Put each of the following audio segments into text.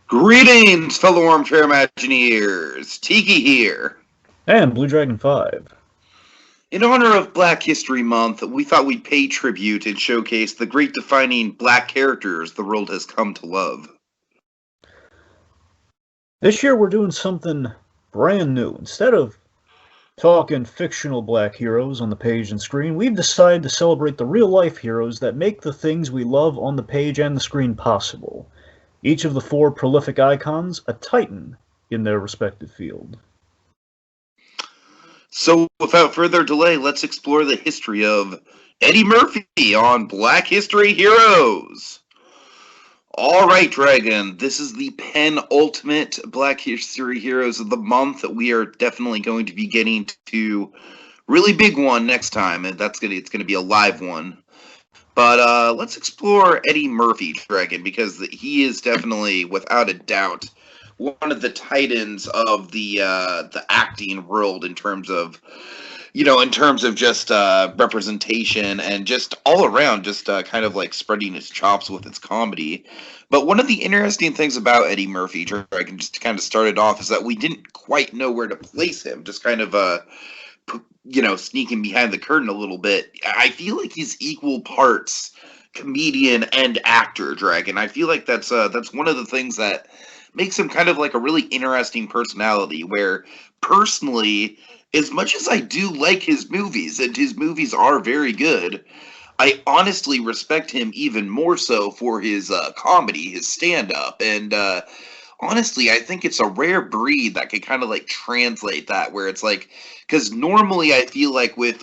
Greetings, fellow armchair Imagineers! Tiki here. And Blue Dragon 5. In honor of Black History Month, we thought we'd pay tribute and showcase the great defining black characters the world has come to love. This year we're doing something brand new. Instead of talking fictional black heroes on the page and screen, we've decided to celebrate the real-life heroes that make the things we love on the page and the screen possible. Each of the four prolific icons a titan in their respective field. So, without further delay, let's explore the history of Eddie Murphy on Black History Heroes. Alright, Dragon, this is the penultimate Black History Heroes of the month. We are definitely going to be getting to really big one next time, and it's gonna be a live one. But let's explore Eddie Murphy, Dragon, because he is definitely, without a doubt, one of the titans of the acting world in terms of, just representation and just all around, just kind of like spreading his chops with his comedy. But one of the interesting things about Eddie Murphy, Dragon, just to kind of start it off, is that we didn't quite know where to place him. Just kind of sneaking behind the curtain a little bit. I feel like he's equal parts comedian and actor, Dragon. I feel like that's one of the things that makes him kind of like a really interesting personality, where personally, as much as I do like his movies, and his movies are very good, I honestly respect him even more so for his comedy, his stand-up, and honestly, I think it's a rare breed that can kind of like translate that, where it's like, because normally I feel like with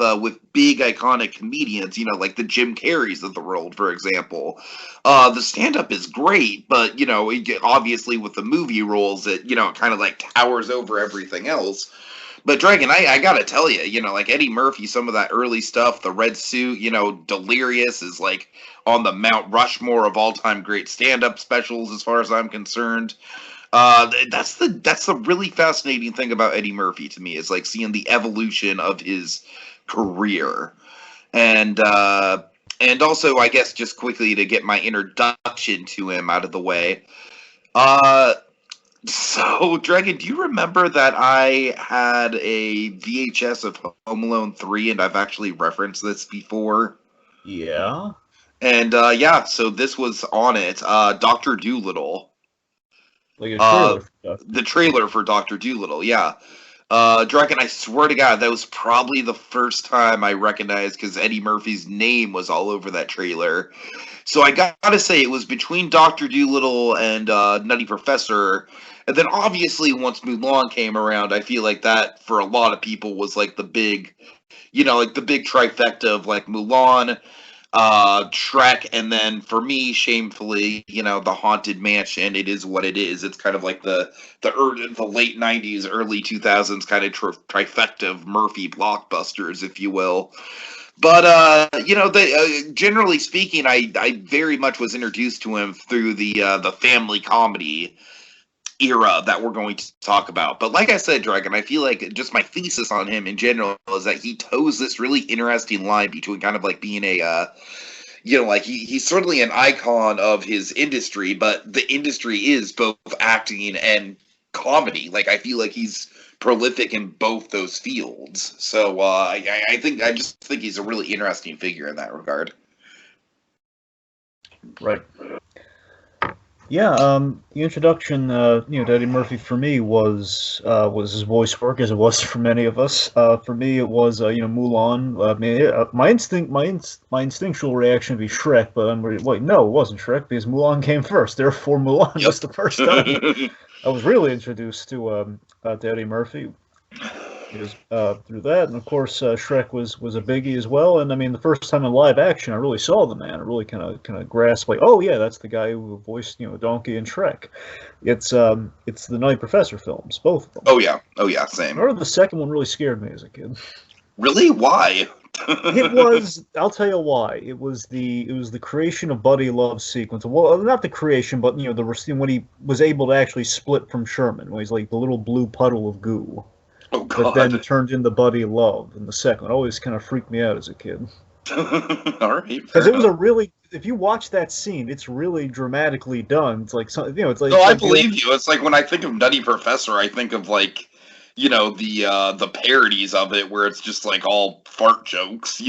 big iconic comedians, like the Jim Carreys of the world, for example, the stand up is great, but obviously with the movie roles, it kind of like towers over everything else. But Dragon, I gotta tell you, like Eddie Murphy, some of that early stuff, the red suit, Delirious is like on the Mount Rushmore of all-time great stand-up specials, as far as I'm concerned. That's the really fascinating thing about Eddie Murphy to me, is like seeing the evolution of his career, and also, I guess, just quickly to get my introduction to him out of the way. So, Dragon, do you remember that I had a VHS of Home Alone 3, and I've actually referenced this before? Yeah? And, so this was on it, Dr. Dolittle. Like a trailer for The trailer for Dr. Dolittle, yeah. Dragon, I swear to God, that was probably the first time I recognized, because Eddie Murphy's name was all over that trailer. So I gotta say, it was between Dr. Dolittle and Nutty Professor. And then obviously once Mulan came around, I feel like that for a lot of people was like the big, like the big trifecta of like Mulan, Shrek, and then for me, shamefully, the Haunted Mansion. It is what it is. It's kind of like the late '90s, early 2000s kind of trifecta of Murphy blockbusters, if you will. But generally speaking, I very much was introduced to him through the family comedy era that we're going to talk about. But like I said, Dragon, I feel like just my thesis on him in general is that he toes this really interesting line between kind of like being a like he's certainly an icon of his industry, but the industry is both acting and comedy. Like, I feel like he's prolific in both those fields. So I just think he's a really interesting figure in that regard. Right. Yeah, the introduction, to Eddie Murphy for me was his voice work, as it was for many of us. For me, it was Mulan. My instinctual reaction would be Shrek, but wait, no, it wasn't Shrek, because Mulan came first. Therefore, Mulan was the first time I was really introduced to Eddie Murphy. Through that, and of course Shrek was a biggie as well. And I mean, the first time in live action I really saw the man, I really kind of grasped, like, oh yeah, that's the guy who voiced Donkey and Shrek. It's the Nutty Professor films, both of them. Oh yeah, same. Remember, the second one really scared me as a kid. Really? Why? It was, I'll tell you why. It was the creation of Buddy Love's sequence. Well, not the creation, but when he was able to actually split from Sherman, when he's like the little blue puddle of goo. Oh, God. But then turned into Buddy Love in the second. It always kind of freaked me out as a kid. All right, Because fair it was a enough. really, if you watch that scene, it's really dramatically done. It's like No, it's I like the old. believe you. It's like when I think of Nutty Professor, I think of like, the parodies of it where it's just like all fart jokes,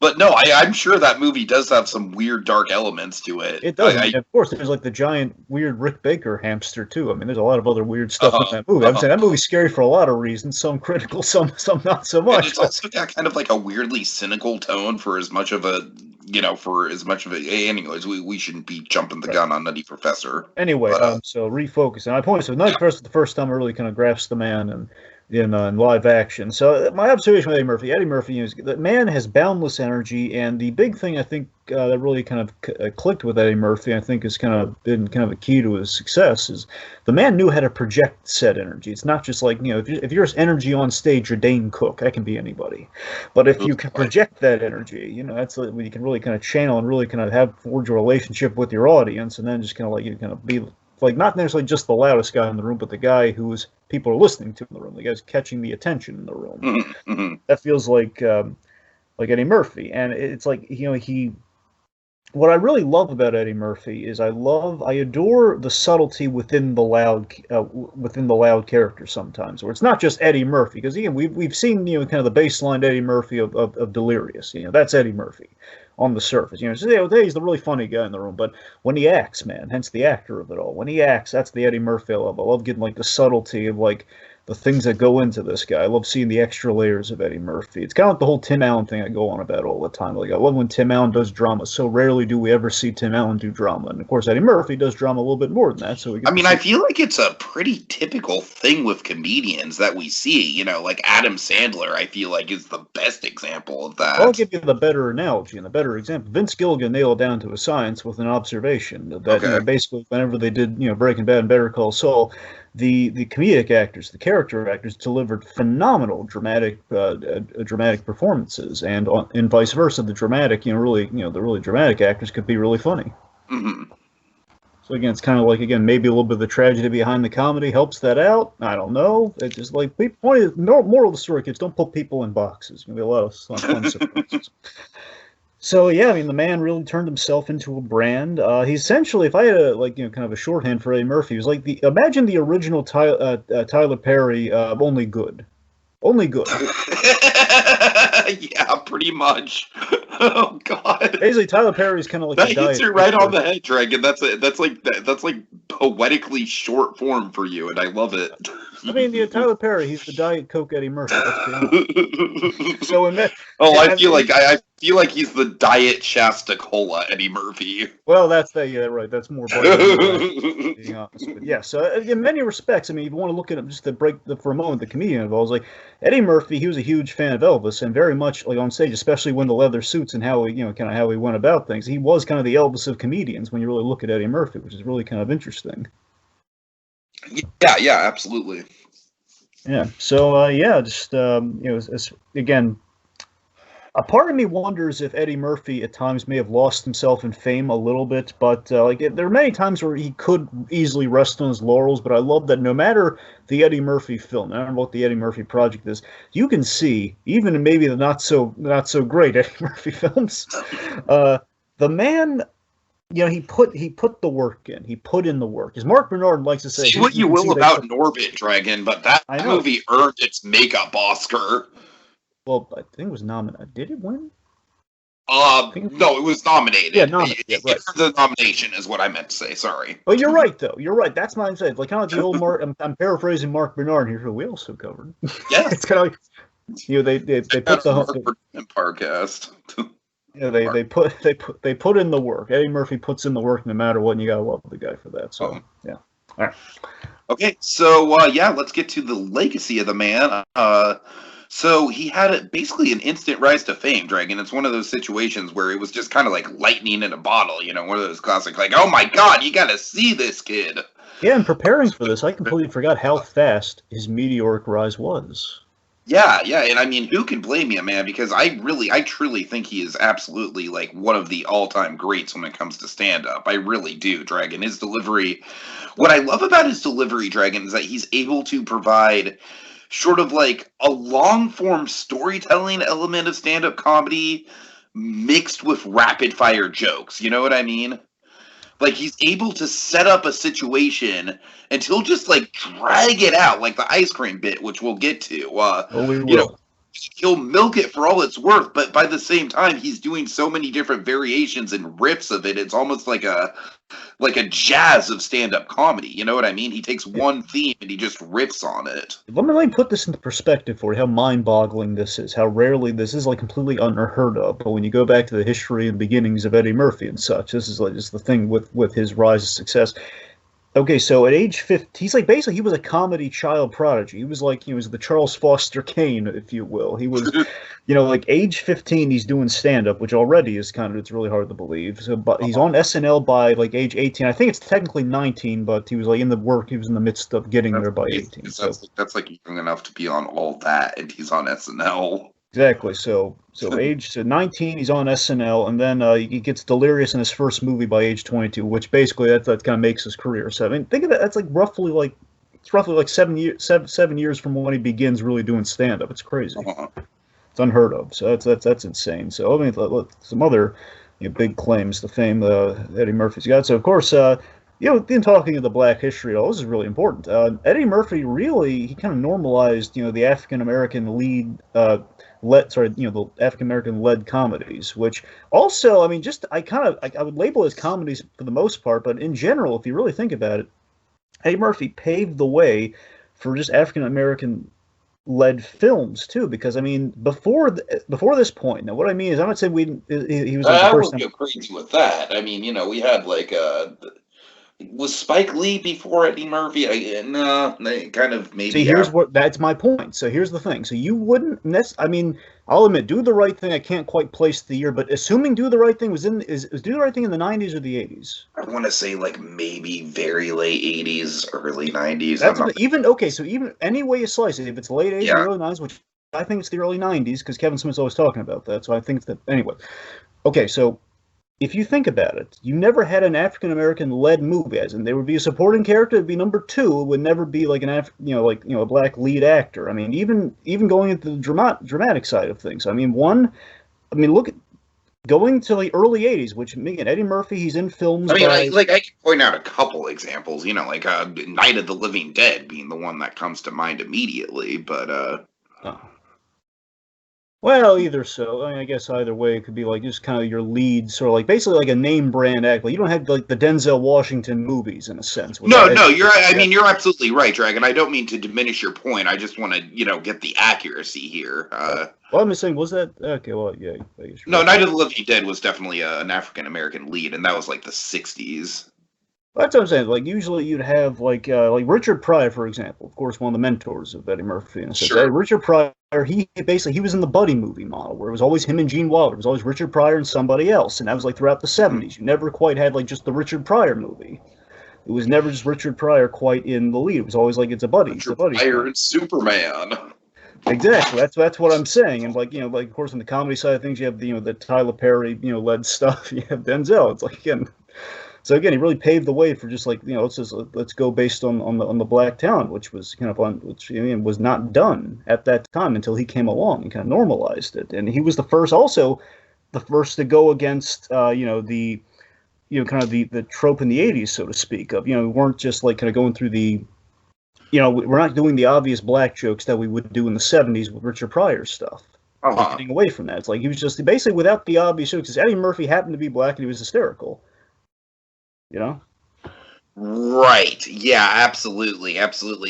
but no, I'm sure that movie does have some weird dark elements to it. It does. I mean, of course, there's like the giant weird Rick Baker hamster too. I mean, there's a lot of other weird stuff in uh, that movie. I'm uh, saying that movie's scary for a lot of reasons. Some critical, some not so and much. it's also got kind of like a weirdly cynical tone for as much of a, anyways, we shouldn't be jumping the Right. gun on Nutty Professor, Anyway, but so refocusing. I pointed so Night First the first time I really kind of grasped the man and in live action. So my observation with Eddie Murphy is the man has boundless energy, and the big thing I think that really kind of clicked with Eddie Murphy, I think, has kind of been kind of a key to his success. Is the man knew how to project said energy. It's not just like if you're energy on stage, you're Dane Cook. That can be anybody, but if you can project that energy, that's when you can really kind of channel and really kind of have forge a relationship with your audience, and then just kind of like you kind of be like not necessarily just the loudest guy in the room, but the guy who's people are listening to in the room, the guy's catching the attention in the room. That feels like Eddie Murphy, and it's like he. What I really love about Eddie Murphy is I adore the subtlety within the loud character sometimes, where it's not just Eddie Murphy, because again we've seen kind of the baseline Eddie Murphy of Delirious, that's Eddie Murphy on the surface, he's the really funny guy in the room, but when he acts, man, hence the actor of it all, when he acts, that's the Eddie Murphy I love. I love getting like the subtlety of like the things that go into this guy. I love seeing the extra layers of Eddie Murphy. It's kind of like the whole Tim Allen thing I go on about all the time. Like I love when Tim Allen does drama. So rarely do we ever see Tim Allen do drama, and of course Eddie Murphy does drama a little bit more than that. So we get. I mean, I feel like it's a pretty typical thing with comedians that we see. Like Adam Sandler, I feel like is the best example of that. I'll give you the better analogy and the better example. Vince Gilligan nailed it down to a science with an observation that basically whenever they did Breaking Bad and Better Call Saul, the comedic actors, the character actors, delivered phenomenal dramatic performances, and vice versa, the dramatic, the really dramatic actors could be really funny. Mm-hmm. So again, it's kind of like maybe a little bit of the tragedy behind the comedy helps that out. I don't know. It's just like moral of the story, kids, don't put people in boxes. Gonna be a lot of fun surprises. So yeah, I mean, the man really turned himself into a brand. He essentially, if I had kind of a shorthand for Eddie Murphy, he was like imagine the original Tyler Perry, only good, only good. Yeah, pretty much. Oh God. Basically, Tyler Perry's kind of like that hits you right on the head, Dragon. That's like poetically short form for you, and I love it. I mean, Tyler Perry, he's the Diet Coke Eddie Murphy. So in that, I feel like he's the Diet Shasta Cola Eddie Murphy. Well, that's that. Yeah, right. That's more. Being honest, but yeah. So in many respects, I mean, if you want to look at it just to break for a moment, the comedian involved, like Eddie Murphy, he was a huge fan of Elvis, and very much like on stage, especially when the leather suits and how he, kind of how he went about things. He was kind of the Elvis of comedians when you really look at Eddie Murphy, which is really kind of interesting. Yeah, absolutely. Yeah. So just again, a part of me wonders if Eddie Murphy at times may have lost himself in fame a little bit, but there are many times where he could easily rest on his laurels. But I love that no matter the Eddie Murphy film, I don't know what the Eddie Murphy project is, you can see even in maybe the not so great Eddie Murphy films, the man. He put the work in. He put in the work. As Mark Bernard likes to say, say what you will about Norbit, Dragon, but that movie earned its makeup Oscar. Well, I think it was nominated. Did it win? No, it was nominated. Yeah, nominated. Right. The nomination is what I meant to say. Sorry. But you're right, though. You're right. That's my saying. Like kind of like the old Mark. I'm paraphrasing Mark Bernard here, who we also covered. Yeah, it's kind of like they put the podcast. Yeah, they put in the work. Eddie Murphy puts in the work no matter what, and you gotta love the guy for that. So yeah. All right. Okay, so let's get to the legacy of the man. So he had basically an instant rise to fame, Dragon. It's one of those situations where it was just kind of like lightning in a bottle, one of those classic, like, oh my God, you gotta see this kid. Yeah, and preparing for this, I completely forgot how fast his meteoric rise was. Yeah, and I mean, who can blame you, man? Because I truly think he is absolutely like one of the all-time greats when it comes to stand-up. I really do, Dragon. His delivery, what I love about his delivery, Dragon, is that he's able to provide sort of like a long-form storytelling element of stand-up comedy mixed with rapid-fire jokes. You know what I mean? Like, he's able to set up a situation and he'll just, like, drag it out, like the ice cream bit, which we'll get to. Oh, we You know, will. he'll milk it for all it's worth, but by the same time, he's doing so many different variations and riffs of it. It's almost like a jazz of stand-up comedy. You know what I mean? He takes one theme and he just riffs on it. Let me put this into perspective for you, how mind-boggling this is, how rarely this is like completely unheard of. But when you go back to the history and beginnings of Eddie Murphy and such, this is like just the thing with his rise to success. Okay, so at age 15, he's like basically he was a comedy child prodigy. He was like he was the Charles Foster Kane, if you will. He was, like age 15, he's doing stand up, which already is it's really hard to believe. So, but he's on SNL by like age 18. I think it's technically 19, but he was like he was in the midst of getting there by 18. So that's like young enough to be on all that, and he's on SNL. exactly. So 19, he's on SNL, and then he gets delirious in his first movie by age 22, which basically that kind of makes his career. So I mean, think of that. That's like roughly like 7 years from when he begins really doing stand up. It's crazy. It's unheard of. So that's insane. So I mean, some other big claims to fame Eddie Murphy's got. So of course. In talking of the Black history, this is really important. Eddie Murphy he kind of normalized, the African American the African American led comedies, which also, I mean, I would label as comedies for the most part, but in general, if you really think about it, Eddie Murphy paved the way for just African American led films too, because I mean, before this point, now what I mean is, I'm not saying he was like the first time. I would go crazy with that. I mean, we had like was Spike Lee before Eddie Murphy? No, kind of maybe. See, that's my point. So here's the thing. So you wouldn't I mean, I'll admit, Do the Right Thing, I can't quite place the year, but assuming Do the Right Thing was Do the Right Thing in the 90s or the 80s? I want to say like maybe very late 80s, early 90s. So even any way you slice it, if it's late 80s or early 90s, which I think it's the early 90s, because Kevin Smith's always talking about that, so I think it's that. Anyway, okay, so if you think about it, you never had an African American led movie, as in there would be a supporting character, it'd be number two, it would never be like a black lead actor. I mean, even going into the dramatic side of things. I mean, look at going to the early 80s, which again, Eddie Murphy, he's in films. I mean, I can point out a couple examples, like Night of the Living Dead being the one that comes to mind immediately, but Well, either so. I mean, I guess either way, it could be like just kind of your lead, sort of like basically like a name brand act. Like you don't have like the Denzel Washington movies in a sense. No, you're. I mean, you're absolutely right, Dragon. I don't mean to diminish your point. I just want to, get the accuracy here. Well, I'm just saying, was that okay? Well, yeah. No, Night of the Living Dead was definitely an African American lead, and that was like the '60s. That's what I'm saying. Like usually you'd have like Richard Pryor, for example. Of course, one of the mentors of Eddie Murphy. And sure. Richard Pryor, he was in the buddy movie model where it was always him and Gene Wilder. It was always Richard Pryor and somebody else, and that was like throughout the '70s. You never quite had like just the Richard Pryor movie. It was never just Richard Pryor quite in the lead. It was always like it's a buddy. Richard Pryor and Superman. Exactly. That's what I'm saying. And like of course on the comedy side of things, you have the Tyler Perry led stuff. You have Denzel. It's like again. So again, he really paved the way for just like let's go based on the black talent, which was kind of which was not done at that time until he came along and kind of normalized it. And he was the first to go against the kind of the trope in the 80s, so to speak, of we weren't just like kind of going through the we're not doing the obvious black jokes that we would do in the 70s with Richard Pryor stuff. Getting away from that, it's like he was just basically without the obvious jokes. Eddie Murphy happened to be black and he was hysterical. Right. Yeah, absolutely.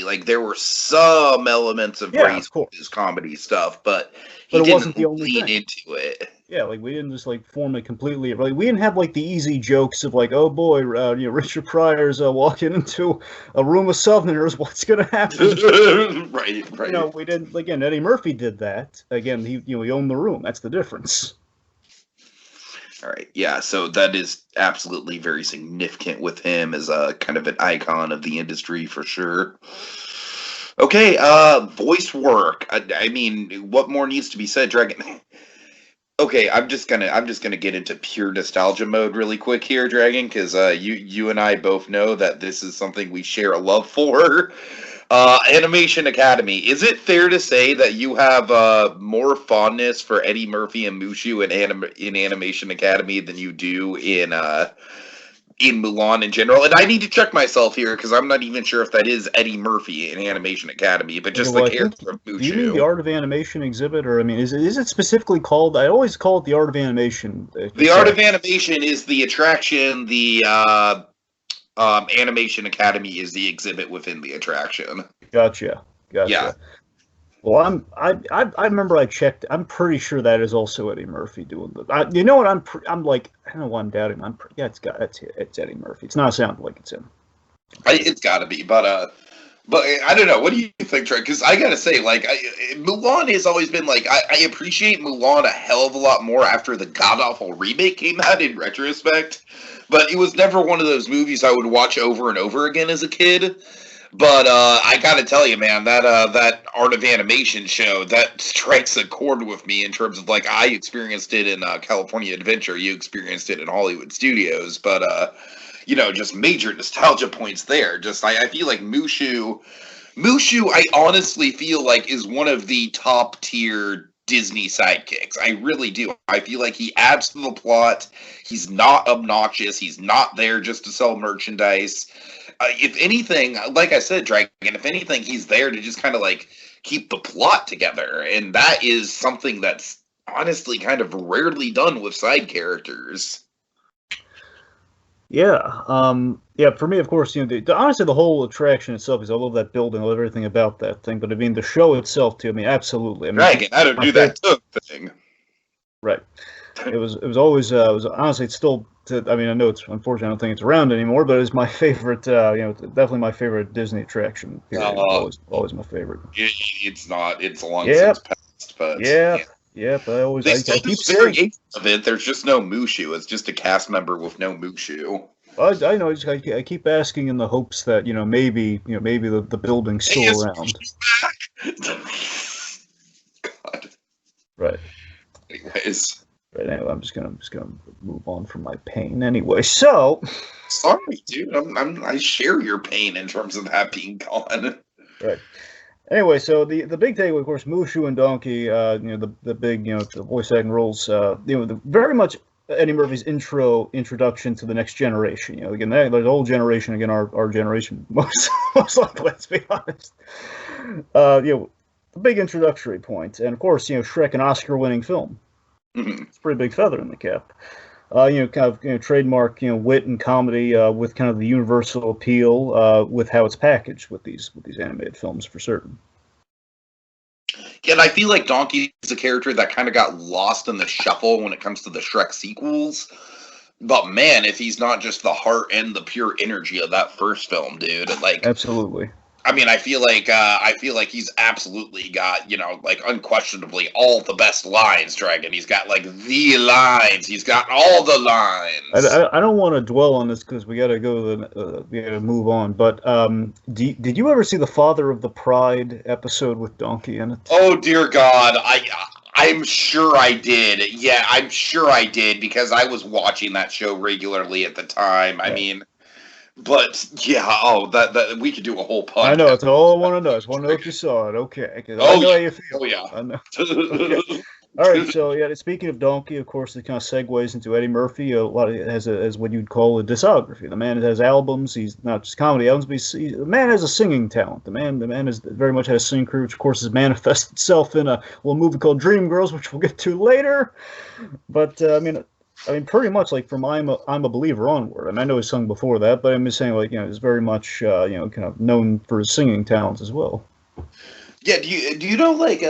Like there were some elements of race in his comedy stuff, but he wasn't didn't the only lean thing. into it. Yeah, like we didn't just like form it completely. Like we didn't have like the easy jokes of like, oh boy, Richard Pryor's walking into a room of Southerners. What's gonna happen? Right. We didn't. Again, Eddie Murphy did that. Again, he owned the room. That's the difference. All right. Yeah. So that is absolutely very significant with him as a kind of an icon of the industry for sure. Okay. Voice work. I mean, what more needs to be said, Dragon? Okay, I'm just gonna get into pure nostalgia mode really quick here, Dragon, because you and I both know that this is something we share a love for. Animation Academy. Is it fair to say that you have more fondness for Eddie Murphy and Mushu in Animation Academy than you do in Mulan in general? And I need to check myself here because I'm not even sure if that is Eddie Murphy in Animation Academy, but Okay, just well, the I think. character of Do you mean the Mushu. Art of Animation exhibit, or I mean, is it specifically called? I always call it the Art of Animation The Art of attraction. Animation is the attraction. The Animation Academy is the exhibit within the attraction. Gotcha, Yeah. gotcha. Well, I remember I checked. I'm pretty sure that is also Eddie Murphy doing the. You know what? I'm like, I don't know why I'm doubting. Yeah, it's Eddie Murphy. It's not sounding like it's him. It's got to be, but I don't know. What do you think, Trey? Because I gotta say, like, Mulan has always been like I appreciate Mulan a hell of a lot more after the god awful remake came out. In retrospect, but it was never one of those movies I would watch over and over again as a kid. But I gotta tell you, man, that Art of Animation show that strikes a chord with me in terms of like I experienced it in California Adventure, you experienced it in Hollywood Studios, but just major nostalgia points there. Just I feel like Mushu, I honestly feel like is one of the top tier Disney sidekicks. I really do. I feel like he adds to the plot. He's not obnoxious. He's not there just to sell merchandise. If anything, like I said, Dragon, if anything, he's there to just kind of like keep the plot together. And that is something that's honestly kind of rarely done with side characters. Yeah, yeah. For me, of course, honestly, the whole attraction itself is I love that building, I love everything about that thing. But I mean, the show itself, too. I mean, absolutely. I mean, Dragon, I don't my do favorite. that took thing. Right. It was always it was honestly it's still. I mean, I know it's unfortunate. I don't think it's around anymore, but it's my favorite. Definitely my favorite Disney attraction. Period. Uh, Always my favorite. it's not. It's long since Yep. passed, but yeah. Yep. Yep. They I still do keep saying. variations of it. There's just no Mushu. It's just a cast member with no Mushu. I know. I keep asking in the hopes that maybe the building's Hey, still is around. Mushu back? God. Right. Anyways, Right. Anyway, I'm just gonna move on from my pain. Anyway, so sorry, dude. I share your pain in terms of that being gone. right. Anyway, so the big takeaway, of course, Mushu and Donkey, the big, the voice acting roles, very much Eddie Murphy's introduction to the next generation. Again, the whole generation, again, our generation, most likely, let's be honest. The big introductory point, and of course, Shrek, an Oscar-winning film. Mhm. It's a pretty big feather in the cap. Trademark, wit and comedy with kind of the universal appeal with how it's packaged with these animated films for certain. Yeah, and I feel like Donkey is a character that kind of got lost in the shuffle when it comes to the Shrek sequels. But man, if he's not just the heart and the pure energy of that first film, dude, like Absolutely. I mean, I feel like he's absolutely got, like unquestionably all the best lines, Dragon. He's got like the lines. He's got all the lines. I don't want to dwell on this because we got to we got to move on. But did you ever see the Father of the Pride episode with Donkey in it? Oh dear God, I'm sure I did. Yeah, I'm sure I did because I was watching that show regularly at the time. I mean, but yeah, that we could do a whole podcast. I know, it's all I want to know. I just want to know if you saw it. Okay. I know how you feel. Oh yeah. I know. Okay. All right, so yeah, speaking of Donkey, of course, it kind of segues into Eddie Murphy. A lot of as what you'd call a discography. The man has albums. He's not just comedy albums, but the man has a singing talent. The man has very much had a singing career, which of course has manifested itself in a little movie called Dreamgirls, which we'll get to later. But I mean, pretty much like from I'm a Believer onward. I know he's sung before that, but I'm just saying he's very much kind of known for his singing talents as well. Yeah, do you know like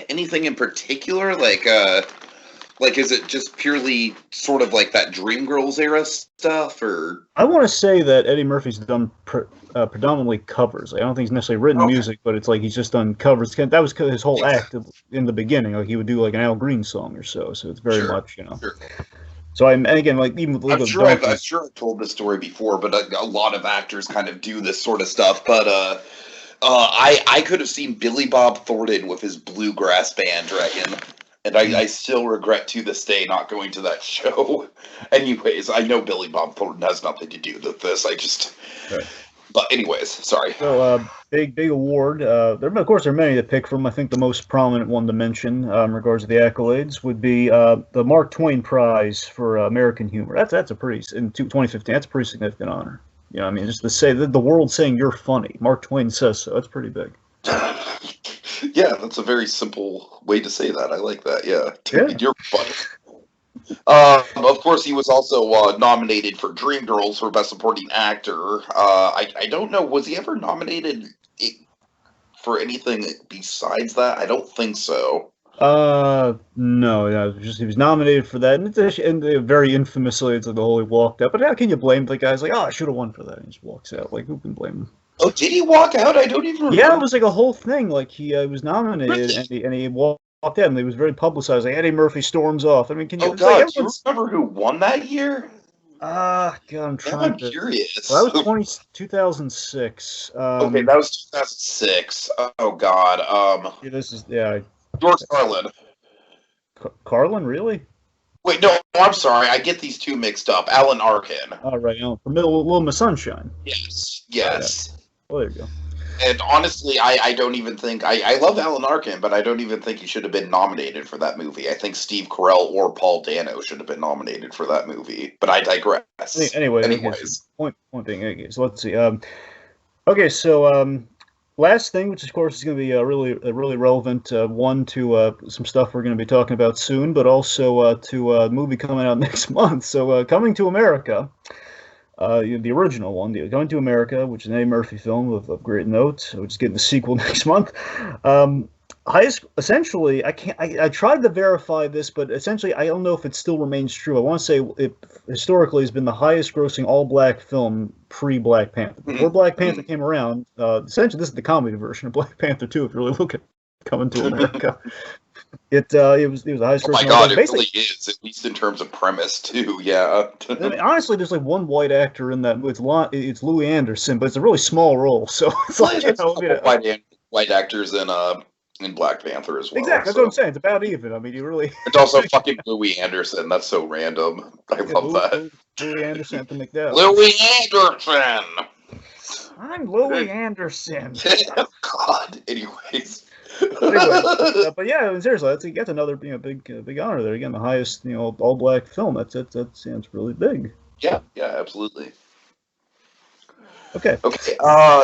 anything in particular like is it just purely sort of like that Dreamgirls era stuff or I want to say that Eddie Murphy's done predominantly covers. I don't think he's necessarily written music, but it's like he's just done covers. That was his whole act in the beginning. Like he would do like an Al Green song or so. So it's very much Sure. So I'm again like even I'm sure I've told this story before, but a lot of actors kind of do this sort of stuff. But I could have seen Billy Bob Thornton with his bluegrass band, Dragon, and I still regret to this day not going to that show. Anyways, I know Billy Bob Thornton has nothing to do with this. But anyways, sorry. So, big award. Of course, there are many to pick from. I think the most prominent one to mention, in regards to the accolades, would be the Mark Twain Prize for American Humor. That's a pretty, in 2015. That's a pretty significant honor. You know, I mean, just to say that the world saying you're funny. Mark Twain says so. That's pretty big. Yeah, that's a very simple way to say that. I like that. Yeah, Yeah. You're funny. Of course, he was also nominated for Dreamgirls for Best Supporting Actor. I don't know, was he ever nominated for anything besides that? I don't think so. No, yeah, he was nominated for that, and very infamously, it's like the whole he walked out. But how can you blame the guy's like, oh, I should have won for that, and he just walks out. Like, who can blame him? Oh, did he walk out? I don't even remember. Yeah, it was like a whole thing. Like he was nominated, and he walked out, and it was very publicized. Like Eddie Murphy storms off. I mean, can you? Oh God, do you remember who won that year? God, I'm trying to. Curious. Well, that was 2006. Okay, that was 2006. Oh God. Yeah, this is George Carlin. Carlin, really? Wait, no, I'm sorry. I get these two mixed up. Alan Arkin. Oh, right. For Little Miss Sunshine. Yes. Yeah. Well, there you go. And honestly, I don't even think... I love Alan Arkin, but I don't even think he should have been nominated for that movie. I think Steve Carell or Paul Dano should have been nominated for that movie. But I digress. Anyways. Point being, so let's see. Okay, so... last thing, which of course is going to be a really relevant one to some stuff we're going to be talking about soon, but also to a movie coming out next month. So, Coming to America, the original one, Coming to America, which is an Eddie Murphy film of great note, which is getting the sequel next month. Essentially, I tried to verify this, but essentially, I don't know if it still remains true. I want to say it historically has been the highest-grossing all-black film pre-Black Panther. Before Black Panther came around, essentially, this is the comedy version of Black Panther 2, if you really look at Coming to America. It was the highest. Oh my God, it really is, at least in terms of premise too. Yeah. I mean, honestly, there's like one white actor in that. It's Louis Anderson, but it's a really small role. So it's like white actors in Black Panther as well. Exactly, that's what I'm saying. It's about even. I mean, you really. It's also fucking Louis Anderson. That's so random. I love that. Louis Anderson at the McDowell. Louis Anderson. I'm Louis Anderson. God. Anyways. But yeah, seriously, that's another big honor there. Again, the highest all black film. That's really big. Yeah, absolutely. Okay.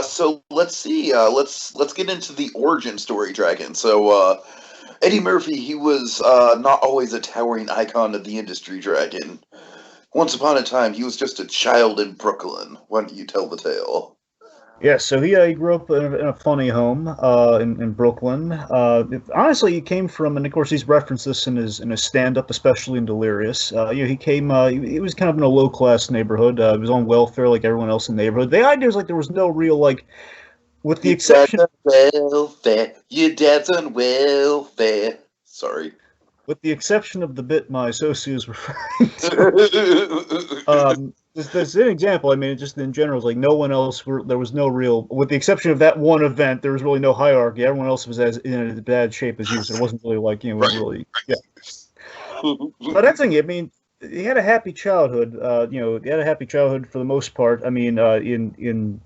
So let's see. Let's get into the origin story, Dragon. So Eddie Murphy, he was not always a towering icon of the industry, Dragon. Once upon a time, he was just a child in Brooklyn. Why don't you tell the tale? Yeah, so he grew up in a funny home in Brooklyn. Honestly, he came from, and of course he's referenced this in his stand-up, especially in Delirious. He came, he was kind of in a low-class neighborhood. He was on welfare like everyone else in the neighborhood. The idea was like there was no real, like, with the exception... welfare, your dad's on welfare. Sorry. With the exception of the bit my associate is referring to. There's an example. I mean, just in general, it's like no one else. There was no real, with the exception of that one event, there was really no hierarchy. Everyone else was in as bad shape as you. So it wasn't really like really. Yeah. But that's the thing. I mean, he had a happy childhood. He had a happy childhood for the most part. I mean, in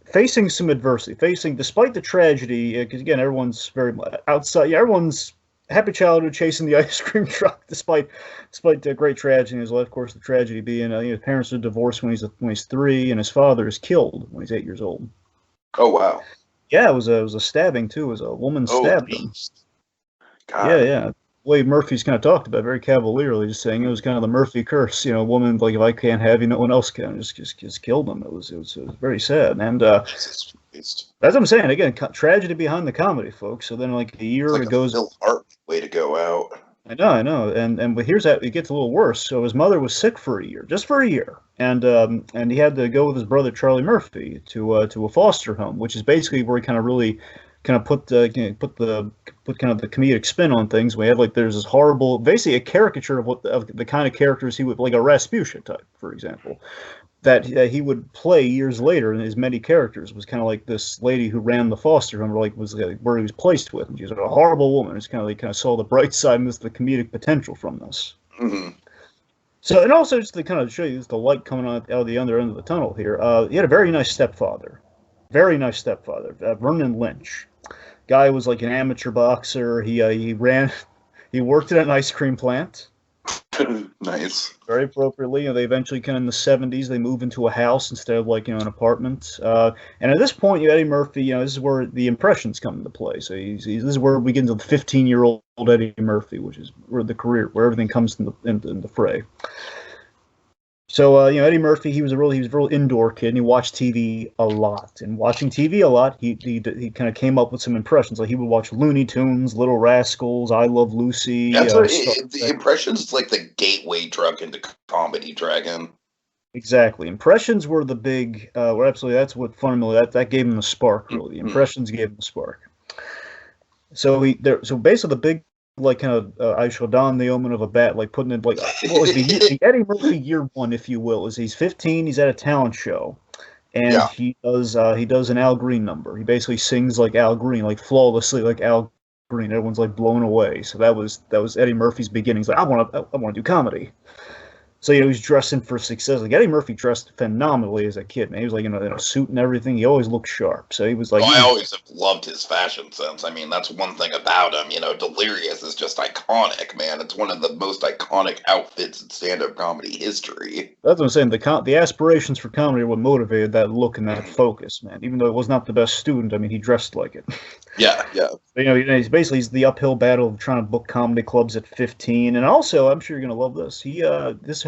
facing some adversity, despite the tragedy, because again, everyone's very outside. Yeah, everyone's. Happy childhood chasing the ice cream truck, despite the great tragedy in his life. Of course, the tragedy being his parents are divorced when he's 3, and his father is killed when he's 8 years old. Oh wow! Yeah, it was a stabbing too. It was a woman stabbed him. God. Yeah. The way Murphy's kind of talked about it, very cavalierly, just saying it was kind of the Murphy curse. A woman like if I can't have you, no one else can. Just killed him. It was very sad, and that's what I'm saying. Again, tragedy behind the comedy, folks. So then, like a year it goes. Phil Hart way to go out. I know, and but here's that it gets a little worse. So his mother was sick for a year, just for a year, and he had to go with his brother Charlie Murphy to a foster home, which is basically where he kind of really put kind of the comedic spin on things. We had like there's this horrible, basically a caricature of the kind of characters he would, like a Rasputia type, for example, that he would play years later in his many characters. Was kind of like this lady who ran the foster home, or was where he was placed with, and she was a horrible woman. It's kind of saw the bright side and the comedic potential from this. Mm-hmm. So, and also just to kind of show you the light coming out of the other end of the tunnel here, he had a very nice stepfather. Very nice stepfather, Vernon Lynch. Guy was like an amateur boxer. He worked at an ice cream plant. Nice. Very appropriately. They eventually kind of in the 70s, they move into a house instead of like, an apartment. And at this point, Eddie Murphy, this is where the impressions come into play. So this is where we get into the 15-year-old Eddie Murphy, which is where the career, where everything comes in the fray. So, Eddie Murphy, he was a real indoor kid, and he watched TV a lot. And watching TV a lot, he kind of came up with some impressions. Like he would watch Looney Tunes, Little Rascals, I Love Lucy. That's the impressions is like the gateway drug into comedy, Dragon. Exactly. Impressions were the big. Absolutely, that's what fundamentally that gave him the spark. Really, the impressions gave him the spark. So basically the big, like, kind of I shall don the omen of a bat, like putting it like what was the Eddie Murphy year one, if you will, is he's 15, he's at a talent show, and he does an Al Green number. He basically sings like Al Green, like flawlessly like Al Green. Everyone's like blown away. So that was Eddie Murphy's beginnings. Like I want to do comedy. So he's dressing for success. Like Eddie Murphy dressed phenomenally as a kid, man. He was like in a suit and everything. He always looked sharp. So he was like. I always have loved his fashion sense. I mean, that's one thing about him. Delirious is just iconic, man. It's one of the most iconic outfits in stand-up comedy history. That's what I'm saying. The aspirations for comedy were what motivated that look and that focus, man. Even though it was not the best student, I mean, he dressed like it. Yeah. He's basically the uphill battle of trying to book comedy clubs at 15, and also, I'm sure you're gonna love this.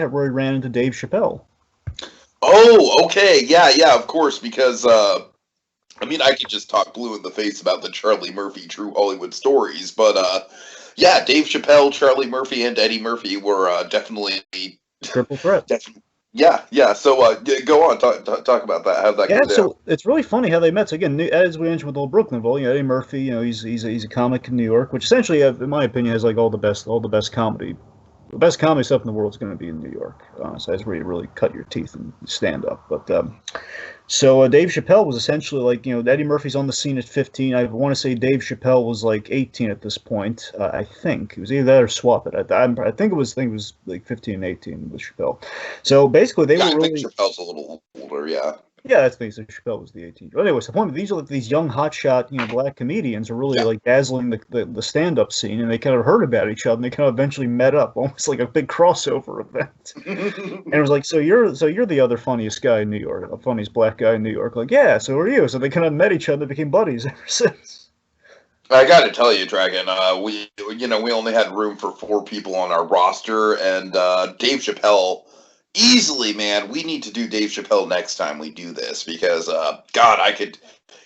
Where he ran into Dave Chappelle. Oh, okay, yeah, of course, because I could just talk blue in the face about the Charlie Murphy True Hollywood Stories, but Dave Chappelle, Charlie Murphy, and Eddie Murphy were definitely triple threat. Yeah. So go on, talk about that. How'd that go down? So it's really funny how they met. So again, as we mentioned with old Brooklynville, Eddie Murphy, he's a comic in New York, which essentially, in my opinion, has like all the best comedy. The best comedy stuff in the world is going to be in New York. Honestly, that's where you really cut your teeth and stand up. But so Dave Chappelle was essentially like, Eddie Murphy's on the scene at 15. I want to say Dave Chappelle was like 18 at this point. I think it was either that or swap it. I think it was like 15 and 18 with Chappelle. So basically, they were really. I think Chappelle's a little older, yeah. Yeah, that's basically Chappelle was the 18. But anyways, the point of these are like these young hotshot, black comedians are really like dazzling the stand-up scene, and they kind of heard about each other, and they kind of eventually met up, almost like a big crossover event. And it was like, so you're the other funniest guy in New York, the funniest black guy in New York. Like, yeah, so are you? So they kind of met each other, became buddies ever since. I got to tell you, Dragon, we only had room for 4 people on our roster, and Dave Chappelle. Easily, man. We need to do Dave Chappelle next time we do this because,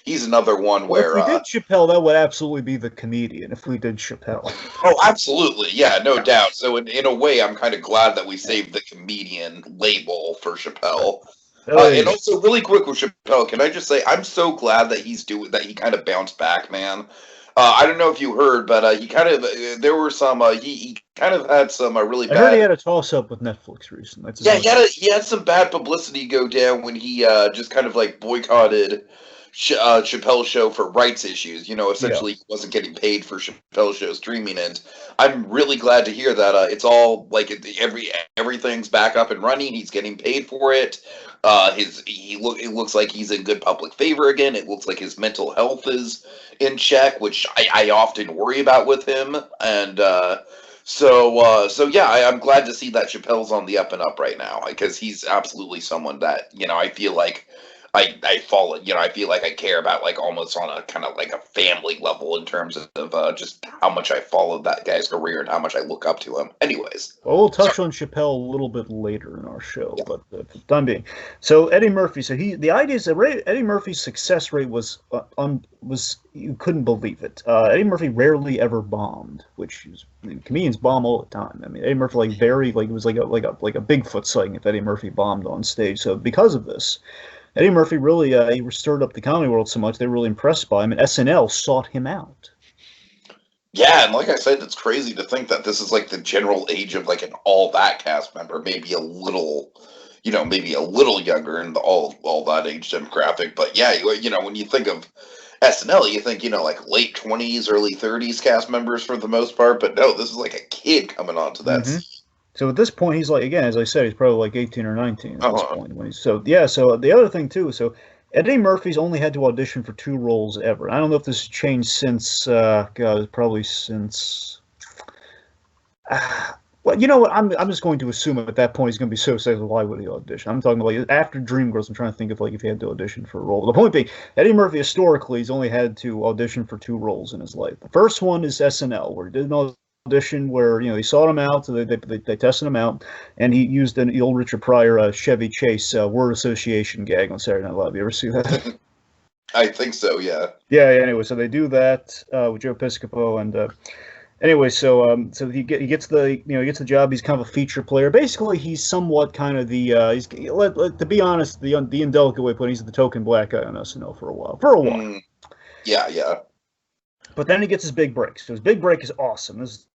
he's another one where. If we did Chappelle, that would absolutely be the comedian if we did Chappelle. Oh, absolutely. Yeah, no doubt. So, in a way, I'm kind of glad that we saved the comedian label for Chappelle. And also, really quick with Chappelle, can I just say, I'm so glad that he kind of bounced back, man. I don't know if you heard, but he kind of there were some he kind of had some really bad. I heard he had a toss up with Netflix recently. He had some bad publicity go down when he just kind of like boycotted Chappelle's show for rights issues. Essentially he wasn't getting paid for Chappelle's show streaming, and I'm really glad to hear that it's all like everything's back up and running. He's getting paid for it. It looks like he's in good public favor again. It looks like his mental health is in check, which I often worry about with him. And I'm glad to see that Chappelle's on the up and up right now, because he's absolutely someone that I feel like I follow. I feel like I care about, like, almost on a kind of like a family level in terms of just how much I followed that guy's career and how much I look up to him. Anyways, well, we'll touch on Chappelle a little bit later in our show, but for the time being, so Eddie Murphy. So the idea is that Eddie Murphy's success rate was you couldn't believe it. Eddie Murphy rarely ever bombed, which is, comedians bomb all the time. I mean, Eddie Murphy it was like a Bigfoot sighting if Eddie Murphy bombed on stage. So because of this, Eddie Murphy really he stirred up the comedy world so much they were really impressed by him, and SNL sought him out. Yeah, and like I said, it's crazy to think that this is like the general age of like an All That cast member, maybe a little younger in the all that age demographic. But yeah, when you think of SNL, you think like late 20s, early 30s cast members for the most part. But no, this is like a kid coming onto that scene. So at this point, he's like, again, as I said, he's probably like 18 or 19 at this Uh-huh. point. When he's so yeah. So the other thing too, so Eddie Murphy's only had to audition for 2 roles ever. I don't know if this has changed since God, probably since. Well, you know what? I'm just going to assume at that point he's going to be so successful. Why would he audition? I'm talking about like after Dreamgirls. I'm trying to think of like if he had to audition for a role. The point being, Eddie Murphy historically he's only had to audition for 2 roles in his life. The first one is SNL, where he did an audition where he sought him out, so they tested him out, and he used the old Richard Pryor Chevy Chase word association gag on Saturday Night Live. You ever see that? I think so, yeah. Yeah. Anyway, so they do that with Joe Piscopo and. Anyway, so he gets the he gets the job. He's kind of a feature player. Basically, he's somewhat kind of the to be honest, the indelicate way of putting it, he's the token black guy on SNL for a while. Yeah. But then he gets his big break. So his big break is awesome. This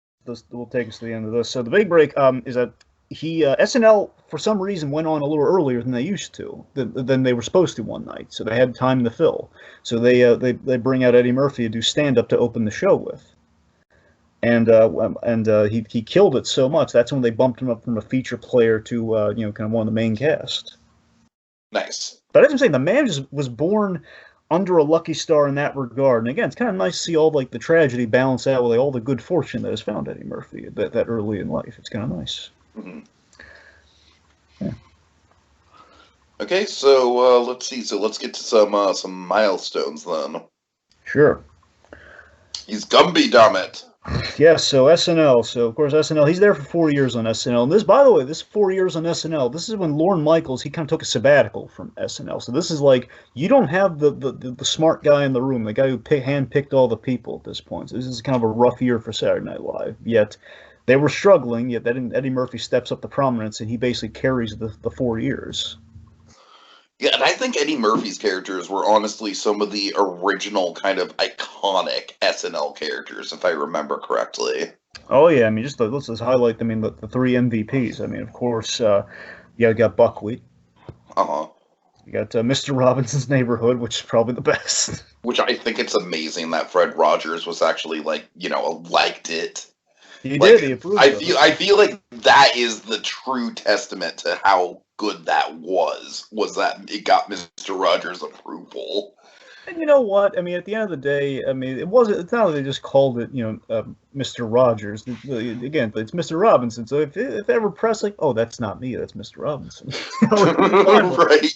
will take us to the end of this. So the big break is that he SNL for some reason went on a little earlier than they used to than they were supposed to one night. So they had time to fill. So they bring out Eddie Murphy to do stand up to open the show with. And he killed it so much. That's when they bumped him up from a feature player to kind of one of the main cast. Nice. But as I'm saying, the man was born under a lucky star in that regard. And again, it's kind of nice to see all like the tragedy balance out with all the good fortune that has found Eddie Murphy that early in life. It's kind of nice. Mm-hmm. Yeah. Okay, so let's see. So let's get to some milestones then. Sure. He's Gumby, damn it. Yes, so SNL. So of course SNL. He's there for 4 years on SNL. And this, by the way, this 4 years on SNL. This is when Lorne Michaels he kind of took a sabbatical from SNL. So this is like you don't have the smart guy in the room, the guy who handpicked all the people at this point. So this is kind of a rough year for Saturday Night Live. Yet they were struggling. Yet Eddie Murphy steps up to prominence, and he basically carries the 4 years. Yeah, and I think Eddie Murphy's characters were honestly some of the original kind of iconic SNL characters, if I remember correctly. Oh yeah, I mean, let's just highlight. I mean, the 3 MVPs. I mean, of course, you got Buckwheat. Uh-huh. You got Mr. Robinson's Neighborhood, which is probably the best. Which I think it's amazing that Fred Rogers was actually liked it. He did. He approved. I feel like that is the true testament to how good that was that it got Mr. Rogers' approval. And you know what? I mean, at the end of the day, I mean, it's not that they just called it, Mr. Rogers. Again, it's Mr. Robinson. So if ever press like, oh, that's not me, that's Mr. Robinson.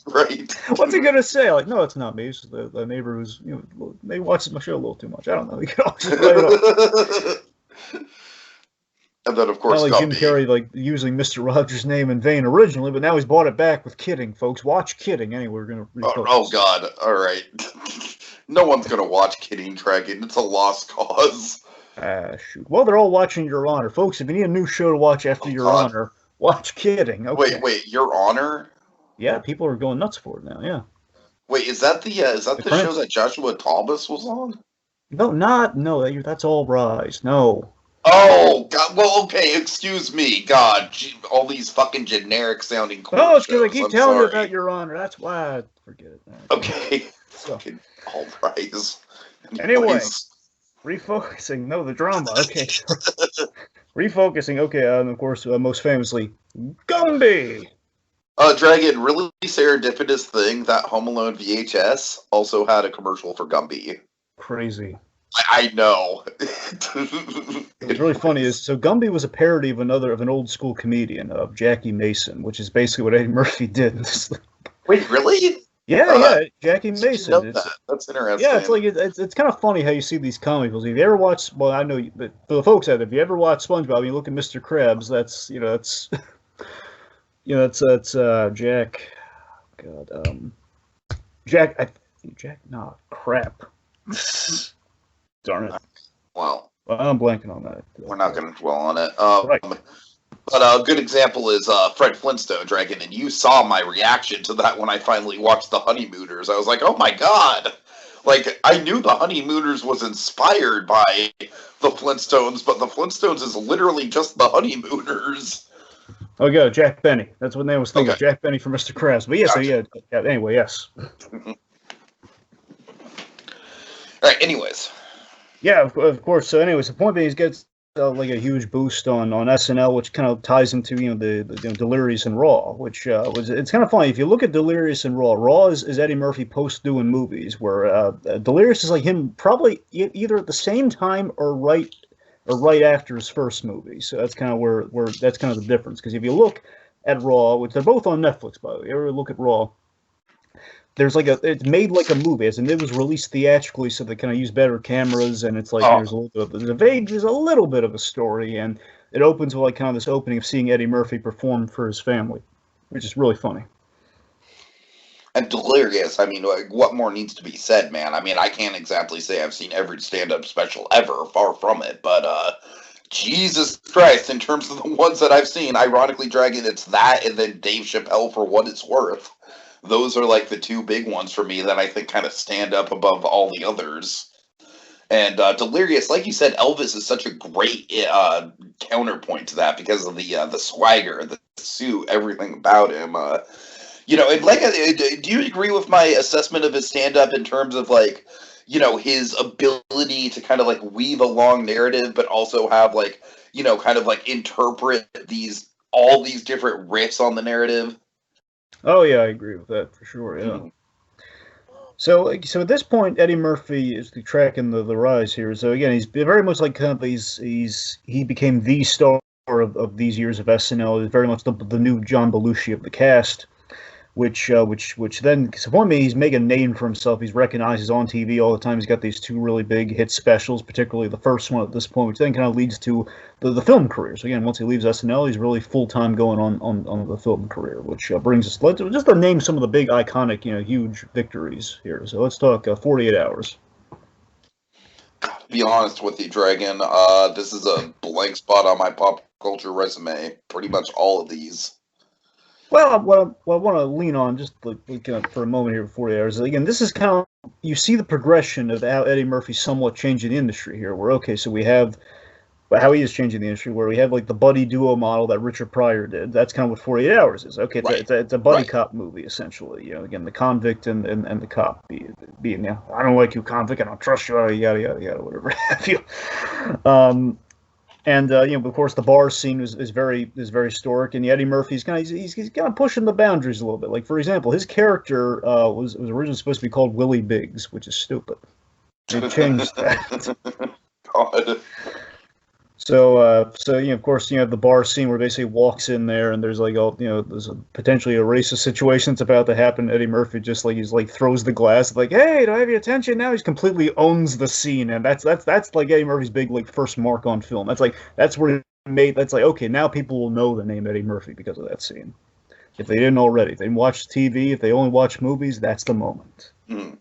Right. What's he gonna say? Like, no, it's not me. It's just the neighbor who's they watches my show a little too much. I don't know. You can always just write it off. And then, of course, not like Jim Carrey, like using Mr. Rogers' name in vain originally, but now he's bought it back with Kidding, folks. Watch Kidding. Anyway, we're gonna. Oh God! All right, no one's gonna watch Tiki and Dragon. It's a lost cause. Shoot. Well, they're all watching Your Honor, folks. If you need a new show to watch after Your Honor, watch Kidding. Okay. Wait, Your Honor? Yeah, people are going nuts for it now. Yeah. Wait, is that the show that Joshua Thomas was on? No, that's All Rise. No. Oh, God. Well, okay, excuse me. God, all these fucking generic sounding cool Oh, it's because I shows. keep telling you about Your Honor. That's why I forget it. Okay. Fucking All Rise. Anyway, refocusing. No, the drama. Okay. Refocusing. Okay, and of course, most famously, Gumby! Dragon, really serendipitous thing, that Home Alone VHS also had a commercial for Gumby. Crazy. I know. What's really funny is, so Gumby was a parody of an old school comedian, of Jackie Mason, which is basically what Eddie Murphy did. Wait, really? Yeah, Jackie Mason. That's interesting. Yeah, it's kind of funny how you see these comicals. If you ever watch, well, I know for the folks out there, if you ever watch SpongeBob, you look at Mr. Krabs. That's Jack. God, Jack. Nah, crap. Darn it. Well, I'm blanking on that. We're not going to dwell on it. Right. But a good example is Fred Flintstone, Dragon, and you saw my reaction to that when I finally watched The Honeymooners. I was like, oh my God! Like, I knew The Honeymooners was inspired by The Flintstones, but The Flintstones is literally just The Honeymooners. Oh, go Jack Benny. That's what they was thinking. Okay. Jack Benny from Mr. Krabs. But yes, gotcha. Yeah. Anyway, yes. All right. Anyways. Yeah, of course. So, anyways, the point being, like a huge boost on SNL, which kind of ties into the Delirious and Raw, which it's kind of funny if you look at Delirious and Raw. Raw is Eddie Murphy post doing movies, where Delirious is like him probably either at the same time or right after his first movie. So that's kind of where that's kind of the difference. Because if you look at Raw, which they're both on Netflix, by the way, you ever look at Raw? There's like it's made like a movie, as in it was released theatrically, so they kind of use better cameras, and it's like there's a little bit of a story, and it opens with like kind of this opening of seeing Eddie Murphy perform for his family, which is really funny. And Delirious, I mean, like, what more needs to be said, man? I mean, I can't exactly say I've seen every stand-up special ever, far from it, but Jesus Christ, in terms of the ones that I've seen, ironically, Dragon, it's that and then Dave Chappelle for what it's worth. Those are like the two big ones for me that I think kind of stand up above all the others. And Delirious, like you said, Elvis is such a great counterpoint to that because of the swagger, the suit, everything about him. And like, do you agree with my assessment of his stand up in terms of like, his ability to kind of like weave a long narrative, but also have like, kind of like interpret all these different riffs on the narrative? Oh yeah, I agree with that for sure. Yeah. Mm-hmm. So at this point, Eddie Murphy is tracking the rise here. So again, he's very much like kind of he became the star of these years of SNL. He's very much the new John Belushi of the cast. Which then, for me, he's making a name for himself. He's recognized. He's on TV all the time. He's got these two really big hit specials, particularly the first one at this point, which then kind of leads to the film career. So again, once he leaves SNL, he's really full-time going on the film career, which brings us, just to name some of the big, iconic, huge victories here. So let's talk 48 Hours. To be honest with you, Dragon, this is a blank spot on my pop culture resume. Pretty much all of these. Well, what I want to lean on just for a moment here before 48 Hours. Again, this is kind of, you see the progression of how Eddie Murphy's somewhat changing the industry here. So we have how he is changing the industry, where we have like the buddy duo model that Richard Pryor did. That's kind of what 48 Hours is. Okay, it's a buddy cop movie essentially. Again, the convict and the cop being I don't like you, convict. I don't trust you. Yada yada yada, whatever have you. And of course, the bar scene is very historic, and Eddie Murphy's kind of pushing the boundaries a little bit. Like, for example, his character was originally supposed to be called Willie Biggs, which is stupid. They changed that. God. So of course, the bar scene where basically walks in there, and there's like there's potentially a racist situation that's about to happen. Eddie Murphy just throws the glass, like, hey, do I have your attention? Now he's completely owns the scene, and that's like Eddie Murphy's big first mark on film. That's where he made. That's like, okay, now people will know the name Eddie Murphy because of that scene. If they didn't already, if they didn't watch TV, if they only watch movies, that's the moment. Mm.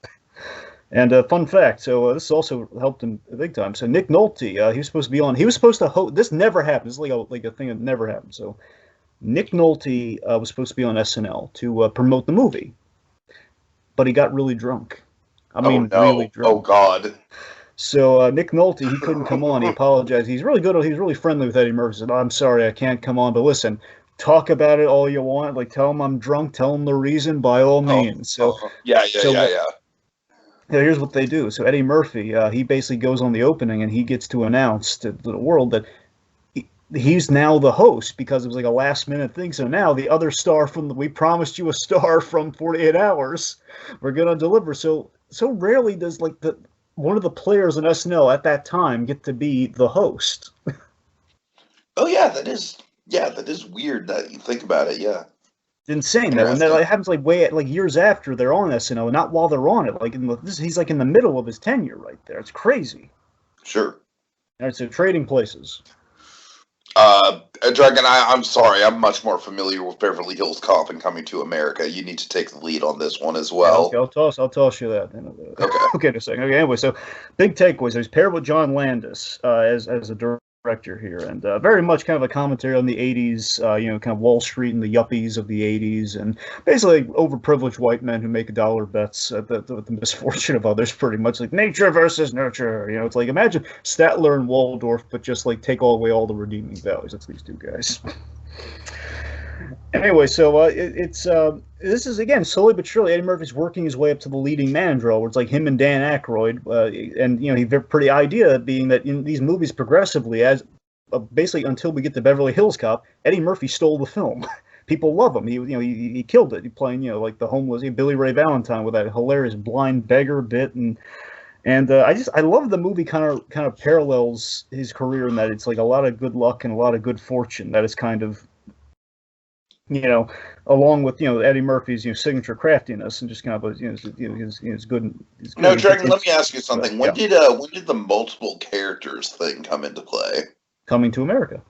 And fun fact, so this also helped him big time. So Nick Nolte, he was supposed to be on. He was supposed to host. This never happened. This is like a thing that never happened. So Nick Nolte was supposed to be on SNL to promote the movie, but he got really drunk. Really drunk. Oh God. So Nick Nolte, he couldn't come on. He apologized. He's really good. He's really friendly with Eddie Murphy. He said, I'm sorry, I can't come on. But listen, talk about it all you want. Like, tell him I'm drunk. Tell him the reason by all means. Yeah. Here's what they do. So Eddie Murphy, he basically goes on the opening, and he gets to announce to the world that he's now the host, because it was like a last-minute thing. So now the other star we promised you a star from 48 Hours, we're going to deliver. So rarely does one of the players in SNL at that time get to be the host. Oh yeah, that is weird that you think about it. Yeah. Insane that when that happens years after they're on SNL, not while they're on it. He's in the middle of his tenure right there. It's crazy. Sure. All right, so trading places. Dragon, I'm sorry. I'm much more familiar with Beverly Hills Cop and Coming to America. You need to take the lead on this one as well. Yeah, okay, I'll toss you that. Okay. Okay, in a second. Okay, anyway, so big takeaways. He's paired with John Landis as a director here, and very much kind of a commentary on the 80s, kind of Wall Street and the yuppies of the 80s, and basically overprivileged white men who make dollar bets with the misfortune of others, pretty much like nature versus nurture. It's like, imagine Statler and Waldorf, but just take away all the redeeming values. That's these two guys. Anyway, so this is, again, slowly but surely, Eddie Murphy's working his way up to the leading man role, where it's like him and Dan Aykroyd, and he pretty idea being that in these movies progressively, as basically until we get to Beverly Hills Cop, Eddie Murphy stole the film. People love him. He killed it. He playing like the homeless Billy Ray Valentine with that hilarious blind beggar bit, and I love the movie kind of parallels his career in that it's like a lot of good luck and a lot of good fortune that is kind of along with Eddie Murphy's signature craftiness and just kind of his good. No, Dragon. Let me ask you something. When did the multiple characters thing come into play? Coming to America.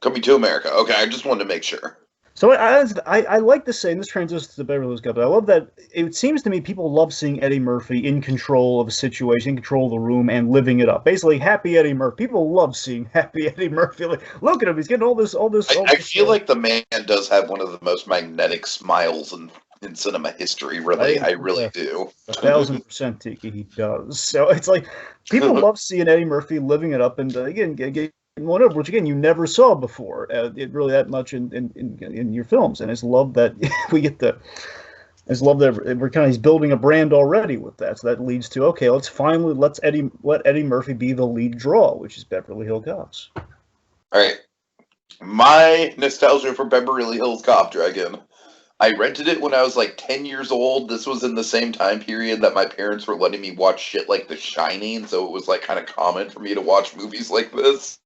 Coming to America. Okay, I just wanted to make sure. So I like to say, and this transitions to the Beverly Hills Cop, but I love that it seems to me people love seeing Eddie Murphy in control of a situation, in control of the room, and living it up. Basically, happy Eddie Murphy. People love seeing happy Eddie Murphy. Like, look at him, he's getting all this. I feel like the man does have one of the most magnetic smiles in cinema history. Really, I really do. 1,000% Tiki, he does. So it's like people love seeing Eddie Murphy living it up, and again. Whatever, which again you never saw before, it really that much in your films, and it's love that we get the, it's love that we're he's building a brand already with that, so that leads to let's let Eddie Murphy be the lead draw, which is Beverly Hills Cops. All right, my nostalgia for Beverly Hills Cop, Dragon. I rented it when I was like 10 years old. This was in the same time period that my parents were letting me watch shit like The Shining, so it was like kind of common for me to watch movies like this.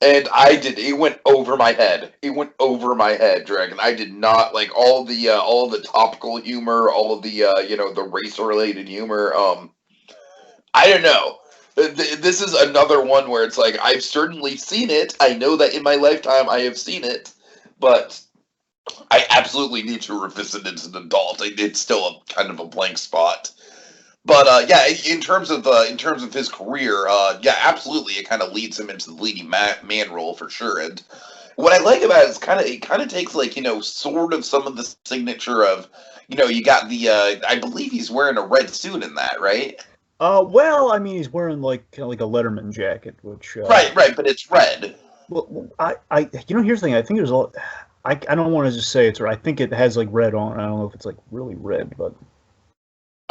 And it went over my head. It went over my head, Dragon. I did not like all the topical humor, all of the the race-related humor. I don't know. This is another one where it's like, I've certainly seen it. I know that in my lifetime I have seen it, but I absolutely need to revisit it as an adult. It's still a kind of a blank spot. But in terms of his career, absolutely, it kind of leads him into the leading man role for sure. And what I like about it is it kind of takes like sort of some of the signature of you got the I believe he's wearing a red suit in that, right? Well, I mean he's wearing like a Letterman jacket, which right, but it's red. Well, here's the thing. I think there's I don't want to just say it's right. I think it has like red on. I don't know if it's like really red, but.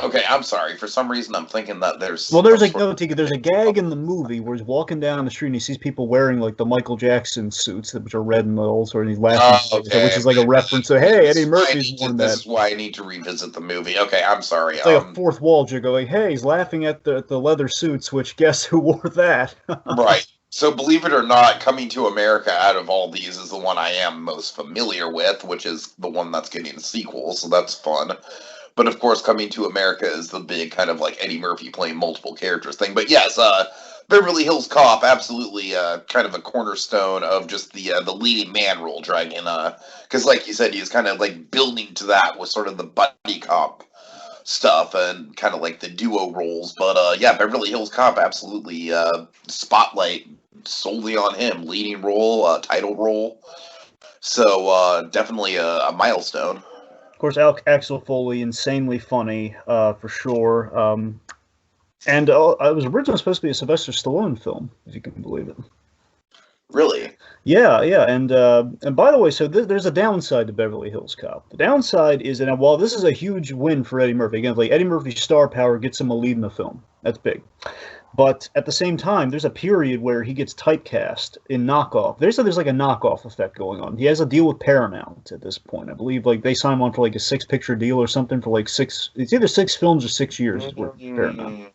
Okay, I'm sorry. For some reason, I'm thinking that there's... Well, there's a gag in the movie where he's walking down the street and he sees people wearing, like, the Michael Jackson suits, which are red and all sorts, and he's laughing, which is like a reference to, hey, Eddie Murphy's worn that. This is why I need to revisit the movie. Okay, I'm sorry. It's like a fourth wall joke, going, hey, he's laughing at the leather suits, which guess who wore that? Right. So, believe it or not, Coming to America out of all these is the one I am most familiar with, which is the one that's getting a sequel, so that's fun. But of course, Coming to America is the big kind of like Eddie Murphy playing multiple characters thing. But yes, Beverly Hills Cop, absolutely kind of a cornerstone of just the leading man role, Dragon. Because like you said, he's kind of like building to that with sort of the buddy cop stuff and kind of like the duo roles. But Beverly Hills Cop, absolutely spotlight solely on him, leading role, title role. So definitely a milestone. Of course, Axel Foley, insanely funny, for sure. And it was originally supposed to be a Sylvester Stallone film, if you can believe it. Really? Yeah. And by the way, so there's a downside to Beverly Hills Cop. The downside is that while this is a huge win for Eddie Murphy, again, like Eddie Murphy's star power gets him a lead in the film. That's big. But at the same time, there's a period where he gets typecast in knockoff. There's like a knockoff effect going on. He has a deal with Paramount at this point. I believe like they sign him on for like a 6-picture deal or something for like it's either 6 films or 6 years with Paramount.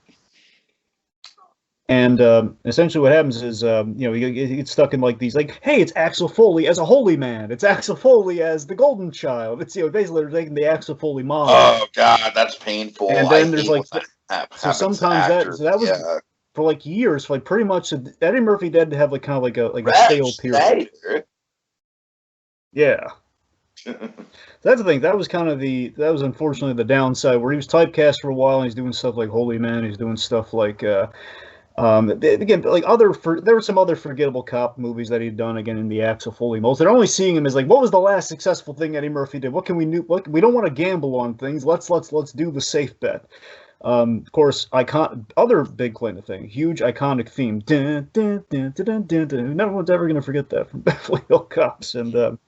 And essentially what happens is, he gets stuck in like these, like, hey, it's Axel Foley as a holy man. It's Axel Foley as the golden child. It's, basically they're taking the Axel Foley model. Oh, God, that's painful. And then there's like, so sometimes that was for like years, for like pretty much, Eddie Murphy did have like kind of like a stale period. Yeah. That's the thing. That was kind of that was unfortunately the downside, where he was typecast for a while and he's doing stuff like Holy Man. He's doing stuff like, again, like there were some other forgettable cop movies that he'd done again in the Axel Foley molds. They're only seeing him as like, what was the last successful thing Eddie Murphy did? What can we do? We don't want to gamble on things. Let's do the safe bet. Of course, other big claim to fame, huge iconic theme. Dun, dun, dun, dun, dun, dun, dun. No one's ever going to forget that from Beverly Hills Cops. And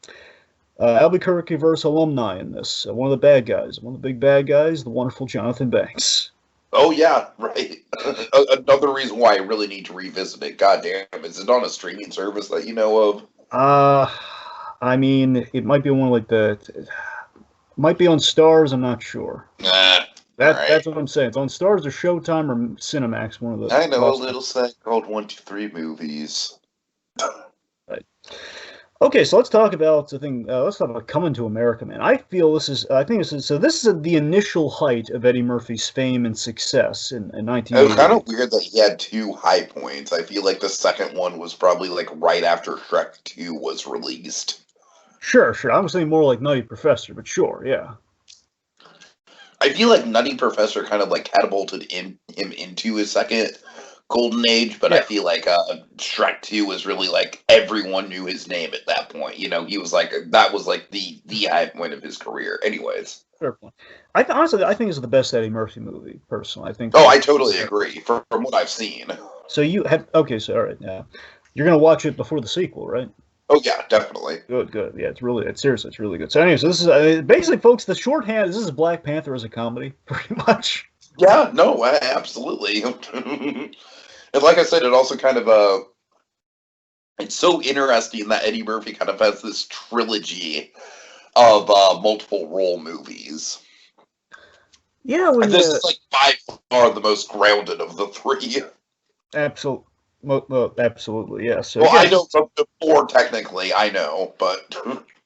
Albuquerque verse alumni in this. One of the bad guys, one of the big bad guys, the wonderful Jonathan Banks. Oh yeah, right. Another reason why I really need to revisit it. God damn, is it on a streaming service that you know of? Uh, I mean, it might be one like might be on Stars. I'm not sure. Nah. All right. That's what I'm saying. It's on Stars or Showtime or Cinemax. One of the I know a last two. little site called 123 Movies. Right. Okay, so let's talk about the thing. Let's talk about Coming to America, man. I feel this is. I think this is. So this is the initial height of Eddie Murphy's fame and success in It was kind 1988. of weird that he had two high points. I feel like the second one was probably like right after Shrek 2 was released. Sure, sure. I was saying more like Nutty Professor, but sure, yeah. I feel like Nutty Professor kind of like catapulted him into his second golden age, but I Yeah, feel like Shrek 2 was really like everyone knew his name at that point. You know, he was like that was like the high point of his career. Anyways. fair point. Honestly, I think it's the best Eddie Murphy movie. Personally, I think. Oh, I totally agree. From what I've seen. So you have okay. So all right, yeah. You're gonna watch it before the sequel, right? Oh yeah, definitely. Good, good. Yeah, it's seriously, it's really good. So anyway, so this is basically, folks, the shorthand. This is Black Panther as a comedy, pretty much. Yeah, no, absolutely. And like I said, it also kind of it's so interesting that Eddie Murphy kind of has this trilogy of multiple role movies. Yeah, And when this is like by far the most grounded of the three. absolutely, absolutely, yeah. So Well, I again, know from before technically, I know, but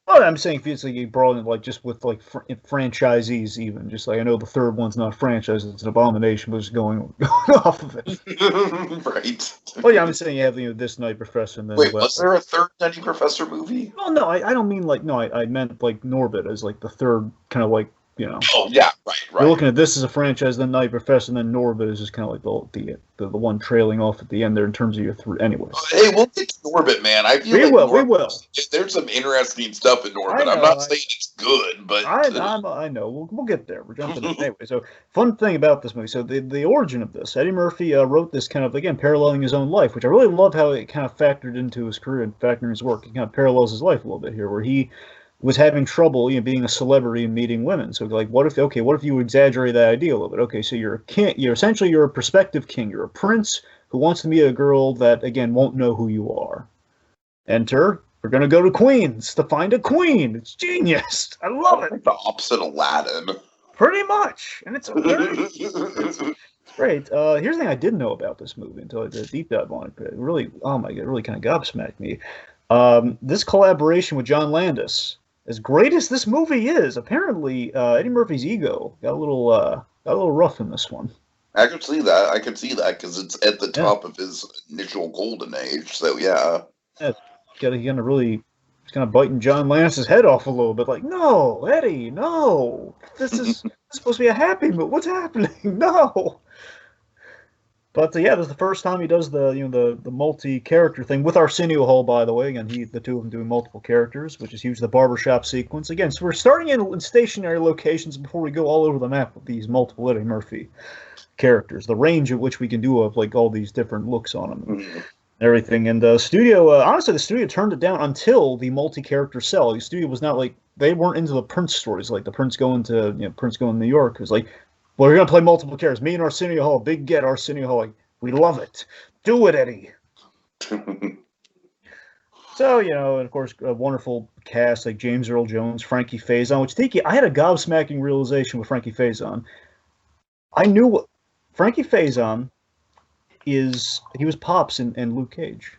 well, I'm saying if it's like you brought in like just with like franchisees, even just like I know the third one's not a franchise; it's an abomination, but it's going off of it. right. Well, yeah, I'm saying you have this Night Professor, and then Wait, was there a third Nutty Professor movie? well, no, I don't mean like no, I meant like Norbit as like the third kind of like Oh yeah, right, you're right. looking at this as a franchise, then Night Professor, and then Norbit is just kind of like the one trailing off at the end there in terms of your three. Anyways, Hey, we'll get to Norbit, man. I feel we like will, we Norbit. will. There's some interesting stuff in I Norbit. I'm know, not saying it's good, but I know. We'll get there. We're jumping in. Anyway. So fun thing about this movie. So the origin of this, Eddie Murphy wrote this kind of again paralleling his own life, which I really love how it kind of factored into his career and factored in his work. It kind of parallels his life a little bit here, where he was having trouble, being a celebrity and meeting women. So like, what if you exaggerate that idea a little bit? Okay, so you're a king. You're a prospective king. You're a prince who wants to meet a girl that again won't know who you are. Enter. We're gonna go to Queens to find a queen. It's genius. I love it. like the opposite of Aladdin. Pretty much, and it's great. Here's the thing I didn't know about this movie until I did a deep dive on it. It really, oh my god, it really kind of gobsmacked me. This collaboration with John Landis, as great as this movie is, apparently Eddie Murphy's ego got a little rough in this one. I could see that. I could see that because it's at the Yeah, top of his initial golden age. So yeah. yeah. He kind of really, he's kind of biting John Landis's head off a little bit. Like, no, Eddie, no, this is supposed to be a happy movie. What's happening? No. But yeah, this is the first time he does the multi-character thing with Arsenio Hall, by the way. Again, the two of them doing multiple characters, which is huge. The barbershop sequence again. So we're starting in stationary locations before we go all over the map with these multiple Eddie Murphy characters. The range at which we can do of like all these different looks on them and everything. And the studio, honestly, the studio turned it down until the multi-character cell. The studio was not like they weren't into the Prince stories, like the Prince going to Prince going to New York. It was like, well, we're gonna play multiple characters. Me and Arsenio Hall, big get Arsenio Hall. Like, we love it. Do it, Eddie. So, and of course, a wonderful cast like James Earl Jones, Frankie Faison, which Tiki, I had a gobsmacking realization with Frankie Faison. I knew what Frankie Faison he was Pops in Luke Cage.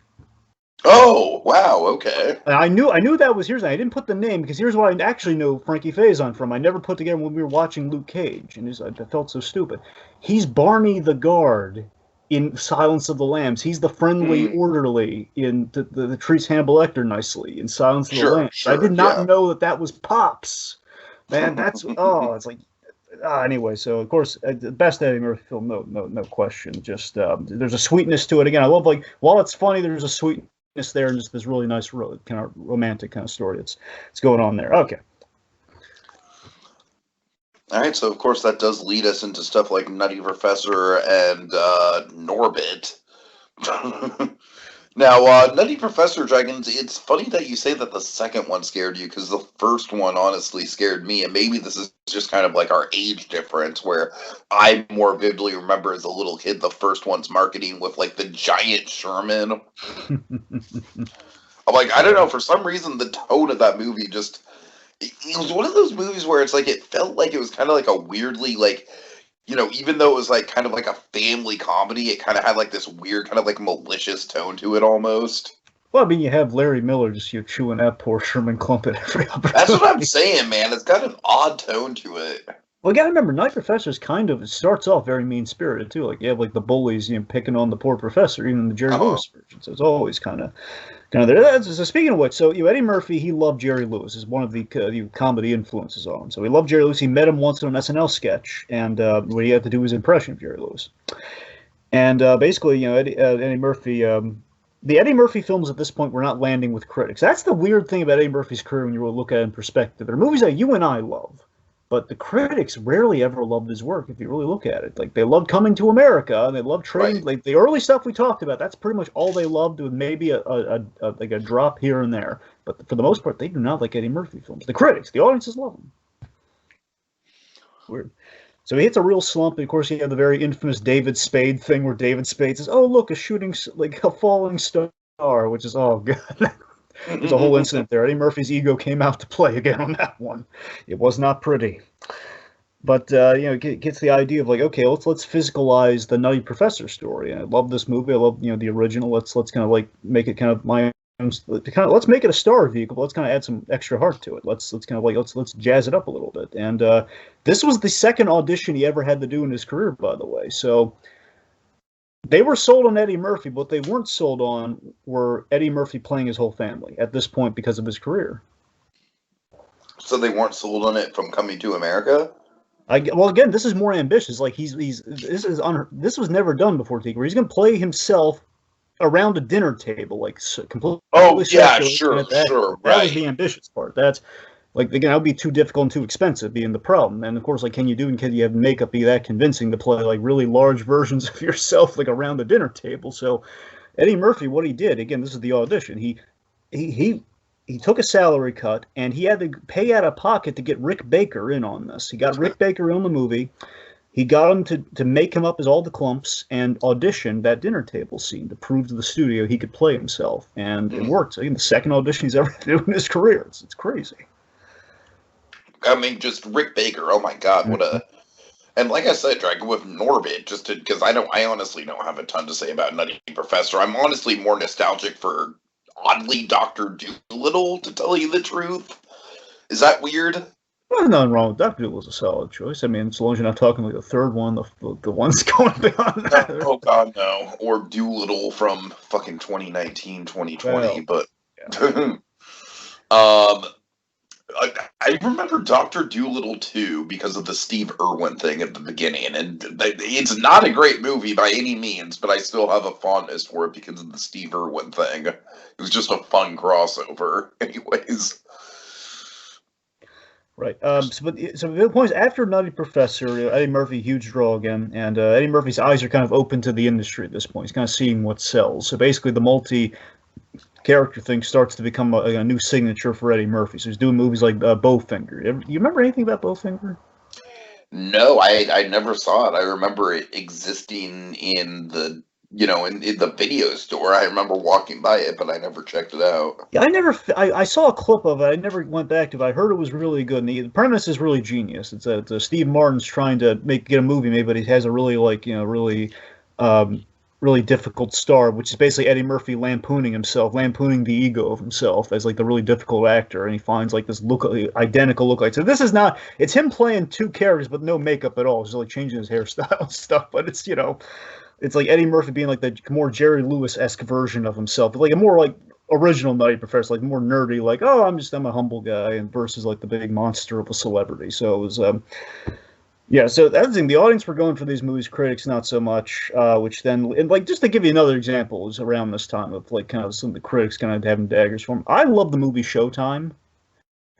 Oh wow. Okay. And I knew that was here's I didn't put the name because here's what I actually know Frankie Faison from. I never put together when we were watching Luke Cage, and I felt so stupid. He's Barney the guard in Silence of the Lambs. He's the friendly orderly in the treats Hannibal Lecter nicely in Silence of the Sure. Lambs. Sure. I did not Yeah. know that was Pops. Man, that's it's like anyway. So of course, the best Eddie Murphy film, no question. Just there's a sweetness to it. Again, I love like while it's funny, there's a sweetness there and just this really nice kind of romantic kind of story it's going on there. Okay. All right. So of course that does lead us into stuff like Nutty Professor and Norbit. Now, Nutty Professor Dragons, it's funny that you say that the second one scared you, because the first one honestly scared me, and maybe this is just kind of like our age difference, where I more vividly remember as a little kid the first one's marketing with, like, the giant Sherman. I'm like, I don't know, for some reason the tone of that movie just, it was one of those movies where it's like, it felt like it was kind of like a weirdly, like, even though it was like kind of like a family comedy, it kind of had like this weird kind of like malicious tone to it almost. Well, I mean, you have Larry Miller just chewing that poor Sherman Clump at every opportunity. That's what I'm saying, man. It's got an odd tone to it. Well, you gotta remember, Night Professor's it starts off very mean-spirited, too. Like, you have, like, the bullies, picking on the poor professor, even in the Jerry Lewis version. So it's always kind of there. So speaking of which, Eddie Murphy, he loved Jerry Lewis as one of the comedy influences on him. So he loved Jerry Lewis. He met him once in an SNL sketch, and where he had to do his impression of Jerry Lewis. And basically, Eddie Murphy, the Eddie Murphy films at this point were not landing with critics. That's the weird thing about Eddie Murphy's career when you really look at it in perspective. There are movies that you and I love, but the critics rarely ever loved his work if you really look at it. Like, they loved Coming to America, and they loved Trading. Right. Like, the early stuff we talked about, that's pretty much all they loved, with maybe like a drop here and there. But for the most part, they do not like Eddie Murphy films. The critics, the audiences love them. Weird. So he hits a real slump. And of course, he had the very infamous David Spade thing where David Spade says, "Oh, look, a falling star," which is, oh, God. There's a whole incident there. Eddie Murphy's ego came out to play again on that one. It was not pretty. But, it gets the idea of, like, okay, let's physicalize the Nutty Professor story. And I love this movie. I love, the original. Let's kind of, like, make it kind of my own, let's make it a star vehicle. Let's kind of add some extra heart to it. Let's kind of, like, let's jazz it up a little bit. And this was the second audition he ever had to do in his career, by the way. So they were sold on Eddie Murphy, but what they weren't sold on were Eddie Murphy playing his whole family at this point because of his career. So they weren't sold on it from Coming to America? Well, again, this is more ambitious. Like, this was never done before, Tiki, where he's going to play himself around a dinner table, like, completely. Oh, yeah, sure, right. That was the ambitious part. That's, like, again, that would be too difficult and too expensive, being the problem. And, of course, like, can you have makeup be that convincing to play, like, really large versions of yourself, like, around the dinner table? So Eddie Murphy, what he did, again, this is the audition, he took a salary cut, and he had to pay out of pocket to get Rick Baker in on this. He got Rick Baker in the movie. He got him to make him up as all the clumps and audition that dinner table scene to prove to the studio he could play himself. And it worked. So, again, the second audition he's ever done in his career. It's crazy. I mean, just Rick Baker. Oh my God, what a! And like I said, Dragon, with Norbit, just because I honestly don't have a ton to say about Nutty Professor. I'm honestly more nostalgic for, oddly, Dr. Dolittle, to tell you the truth. Is that weird? Well, nothing wrong with Dr. Doolittle's a solid choice. I mean, as long as you're not talking like the third one, the one's going beyond that. Oh God, no. Or Doolittle from fucking 2019, 2020. Well, but yeah. I remember Dr. Dolittle too because of the Steve Irwin thing at the beginning, and it's not a great movie by any means, but I still have a fondness for it because of the Steve Irwin thing. It was just a fun crossover, anyways. Right. So the point is, after Nutty Professor, Eddie Murphy, huge draw again, and Eddie Murphy's eyes are kind of open to the industry at this point. He's kind of seeing what sells. So basically, the multi-character thing starts to become a new signature for Eddie Murphy. So he's doing movies like Bowfinger. You remember anything about Bowfinger? No, I never saw it. I remember it existing in the in the video store. I remember walking by it, but I never checked it out. Yeah, I saw a clip of it. I never went back to it. I heard it was really good. And the premise is really genius. It's Steve Martin's trying to get a movie made, but he has a really really difficult star, which is basically Eddie Murphy lampooning the ego of himself as like the really difficult actor, and he finds like this identical look-alike. So this is not, it's him playing two characters but no makeup at all. It's just like changing his hairstyle and stuff, but it's it's like Eddie Murphy being like the more Jerry Lewis-esque version of himself, like a more like original Nutty Professor, like more nerdy, like, oh, I'm a humble guy, and versus like the big monster of a celebrity. So it was yeah, so that's the thing. The audience were going for these movies, critics not so much. Which then, and like, just to give you another example, is around this time of like kind of some of the critics kind of having daggers for him. I love the movie Showtime.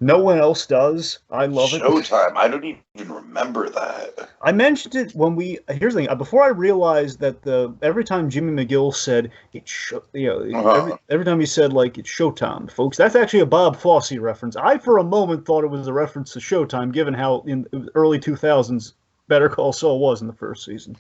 No one else does. I love it. Showtime. I don't even remember that. I mentioned it when here's the thing. Before I realized that every time Jimmy McGill said every time he said like it's Showtime, folks, that's actually a Bob Fosse reference. I for a moment thought it was a reference to Showtime, given how in the early 2000s Better Call Saul was in the first season.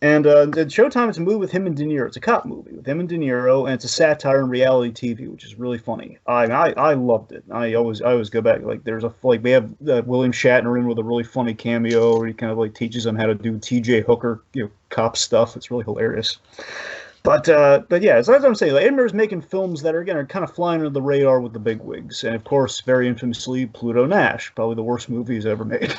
And Showtime is a movie with him and De Niro. It's a cop movie with him and De Niro, and it's a satire on reality TV, which is really funny. I loved it. I always go back. Like there's we have William Shatner in with a really funny cameo where he kind of like teaches them how to do T.J. Hooker cop stuff. It's really hilarious. But yeah, as I'm saying, like, Eddie Murphy's making films that are kind of flying under the radar with the bigwigs, and of course, very infamously, Pluto Nash, probably the worst movie he's ever made.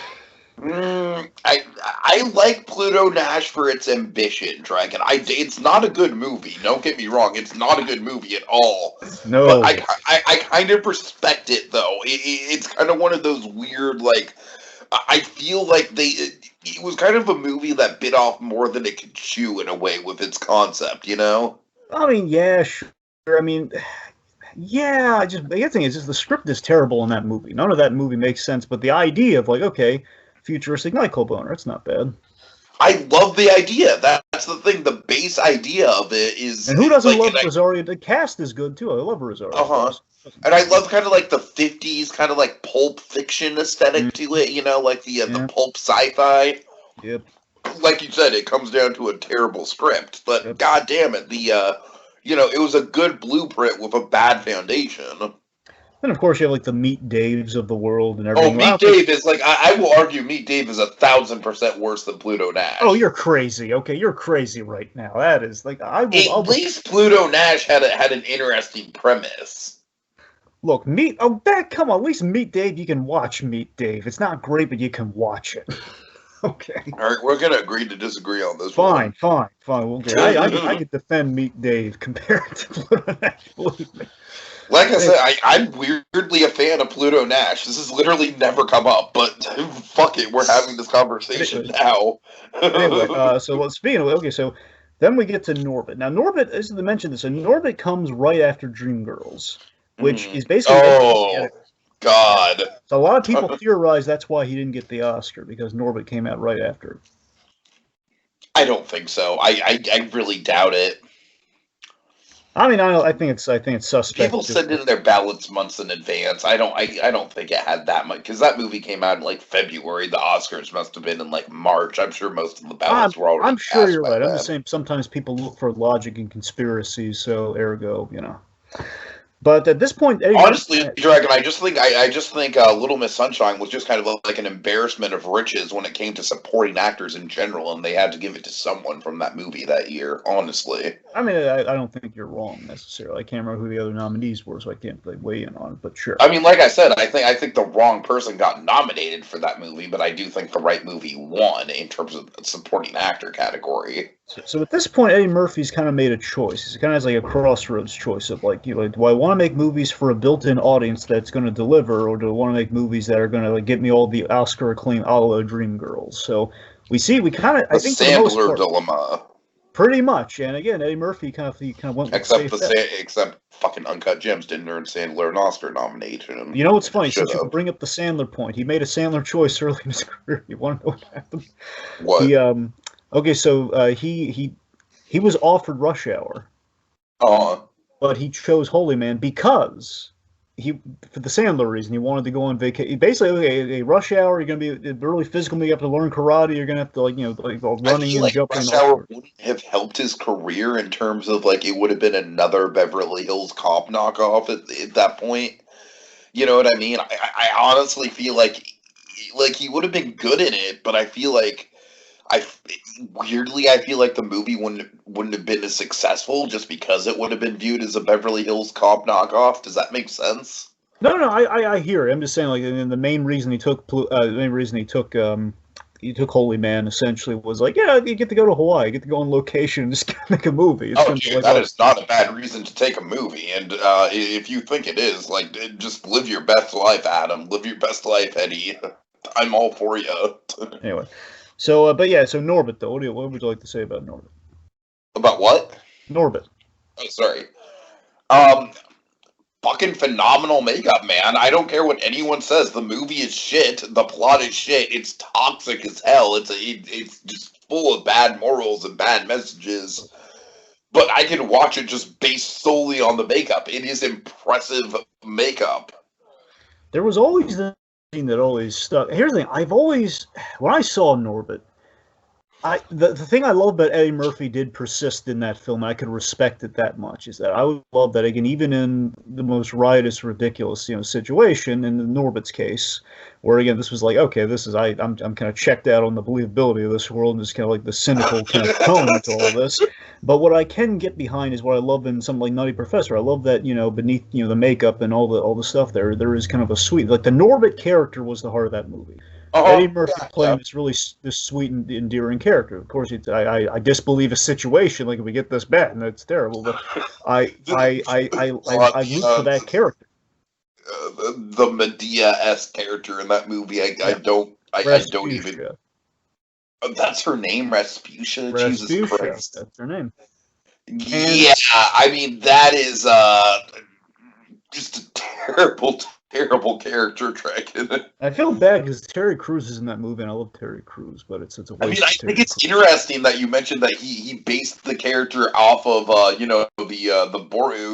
I like Pluto Nash for its ambition, Dragon. It's not a good movie. Don't get me wrong. It's not a good movie at all. No. But I kind of respect it, though. It's kind of one of those weird, like, I feel like it was kind of a movie that bit off more than it could chew in a way with its concept, you know? I mean, yeah, sure. I mean, yeah, the thing is the script is terrible in that movie. None of that movie makes sense, but the idea of, like, okay, futuristic nightclub owner, it's not bad. I love the idea. That's the thing. The base idea of it is... And who doesn't love Rosario? The cast is good, too. I love Rosario. Uh-huh. And I love kind of like the 50s, kind of like Pulp Fiction aesthetic to it, you know, like the pulp sci-fi. Yep. Like you said, it comes down to a terrible script, but god damn it, it was a good blueprint with a bad foundation. And of course you have like the Meet Daves of the world and everything. Oh, Meet Dave is like, I will argue Meet Dave is 1,000% worse than Pluto Nash. Oh, you're crazy. Okay, you're crazy right now. That is like, At least Pluto Nash had an interesting premise. Look, come on, at least Meet Dave, you can watch Meet Dave. It's not great, but you can watch it. Okay. All right, we're going to agree to disagree on this one. Fine. Okay. I could defend Meet Dave compared to Pluto Nash, believe me. Like I said, I'm weirdly a fan of Pluto Nash. This has literally never come up, but fuck it, we're having this conversation now. Anyway, speaking of, so then we get to Norbit. Now, Norbit, as I mentioned this, Norbit comes right after Dreamgirls, which is basically... Oh, God. So a lot of people theorize that's why he didn't get the Oscar, because Norbit came out right after. I don't think so. I really doubt it. I mean, I think it's suspect. People send in their ballots months in advance. I don't think it had that much, because that movie came out in like February. The Oscars must have been in like March. I'm sure most of the ballots were already. I'm sure you're right. I'm just saying sometimes people look for logic and conspiracies, so ergo, But at this point, honestly, Dragon, I just think Little Miss Sunshine was just kind of like an embarrassment of riches when it came to supporting actors in general, and they had to give it to someone from that movie that year. Honestly, I mean, I don't think you're wrong necessarily. I can't remember who the other nominees were, so I can't weigh in on it. But sure. I mean, like I said, I think the wrong person got nominated for that movie, but I do think the right movie won in terms of the supporting actor category. So at this point, Eddie Murphy's kind of made a choice. He kind of has like a crossroads choice of like, do I want to make movies for a built-in audience that's going to deliver, or do I want to make movies that are going to get me all the Oscar acclaim a la Dreamgirls? So I think the Sandler dilemma. Pretty much, and again, Eddie Murphy kind of went with except fucking Uncut Gems didn't earn Sandler an Oscar nomination. You know what's funny? Since you bring up the Sandler point, he made a Sandler choice early in his career. You want to know what happened? What? Okay, so he was offered Rush Hour, but he chose Holy Man because for the Sandler reason, he wanted to go on vacation. Basically, a Rush Hour, you're going to be really physical. You have to learn karate. You're going to have to running and jumping. Rush Hour wouldn't have helped his career in terms of it would have been another Beverly Hills Cop knockoff at that point. You know what I mean? I honestly feel like he would have been good in it, but I feel like. I feel like the movie wouldn't have been as successful just because it would have been viewed as a Beverly Hills Cop knockoff. Does that make sense? No, I hear it. I'm just saying, and the main reason he took Holy Man essentially was you get to go to Hawaii, you get to go on location, and just make a movie. That is not a bad reason to take a movie. And if you think it is, just live your best life, Adam. Live your best life, Eddie. I'm all for you. Anyway. So, so Norbit, though, what would you like to say about Norbit? About what? Norbit. Oh, sorry. fucking phenomenal makeup, man. I don't care what anyone says. The movie is shit. The plot is shit. It's toxic as hell. It's just full of bad morals and bad messages. But I can watch it just based solely on the makeup. It is impressive makeup. There was always the thing that always stuck. Here's the thing. When I saw Norbit, the thing I love about Eddie Murphy did persist in that film, and I could respect it that much, is that I would love that, again, even in the most riotous, ridiculous, situation, in Norbit's case, where, again, this was like, okay, I'm kind of checked out on the believability of this world, and just kind of like the cynical kind of tone to all this. But what I can get behind is what I love in something like Nutty Professor. I love that, beneath, the makeup and all the stuff there is kind of a sweet, like the Norbit character was the heart of that movie. Eddie Murphy playing this sweet and endearing character. Of course, I disbelieve a situation like if we get this bad and it's terrible. But I root for that character. The Medea-esque character in that movie. I don't even. That's her name, Rasputia. Jesus Christ, that's her name. Yeah, I mean that is just a terrible character, Dragon. I feel bad because Terry Crews is in that movie, and I love Terry Crews, but it's a waste. I mean, I think it's interesting that you mentioned that he based the character off of the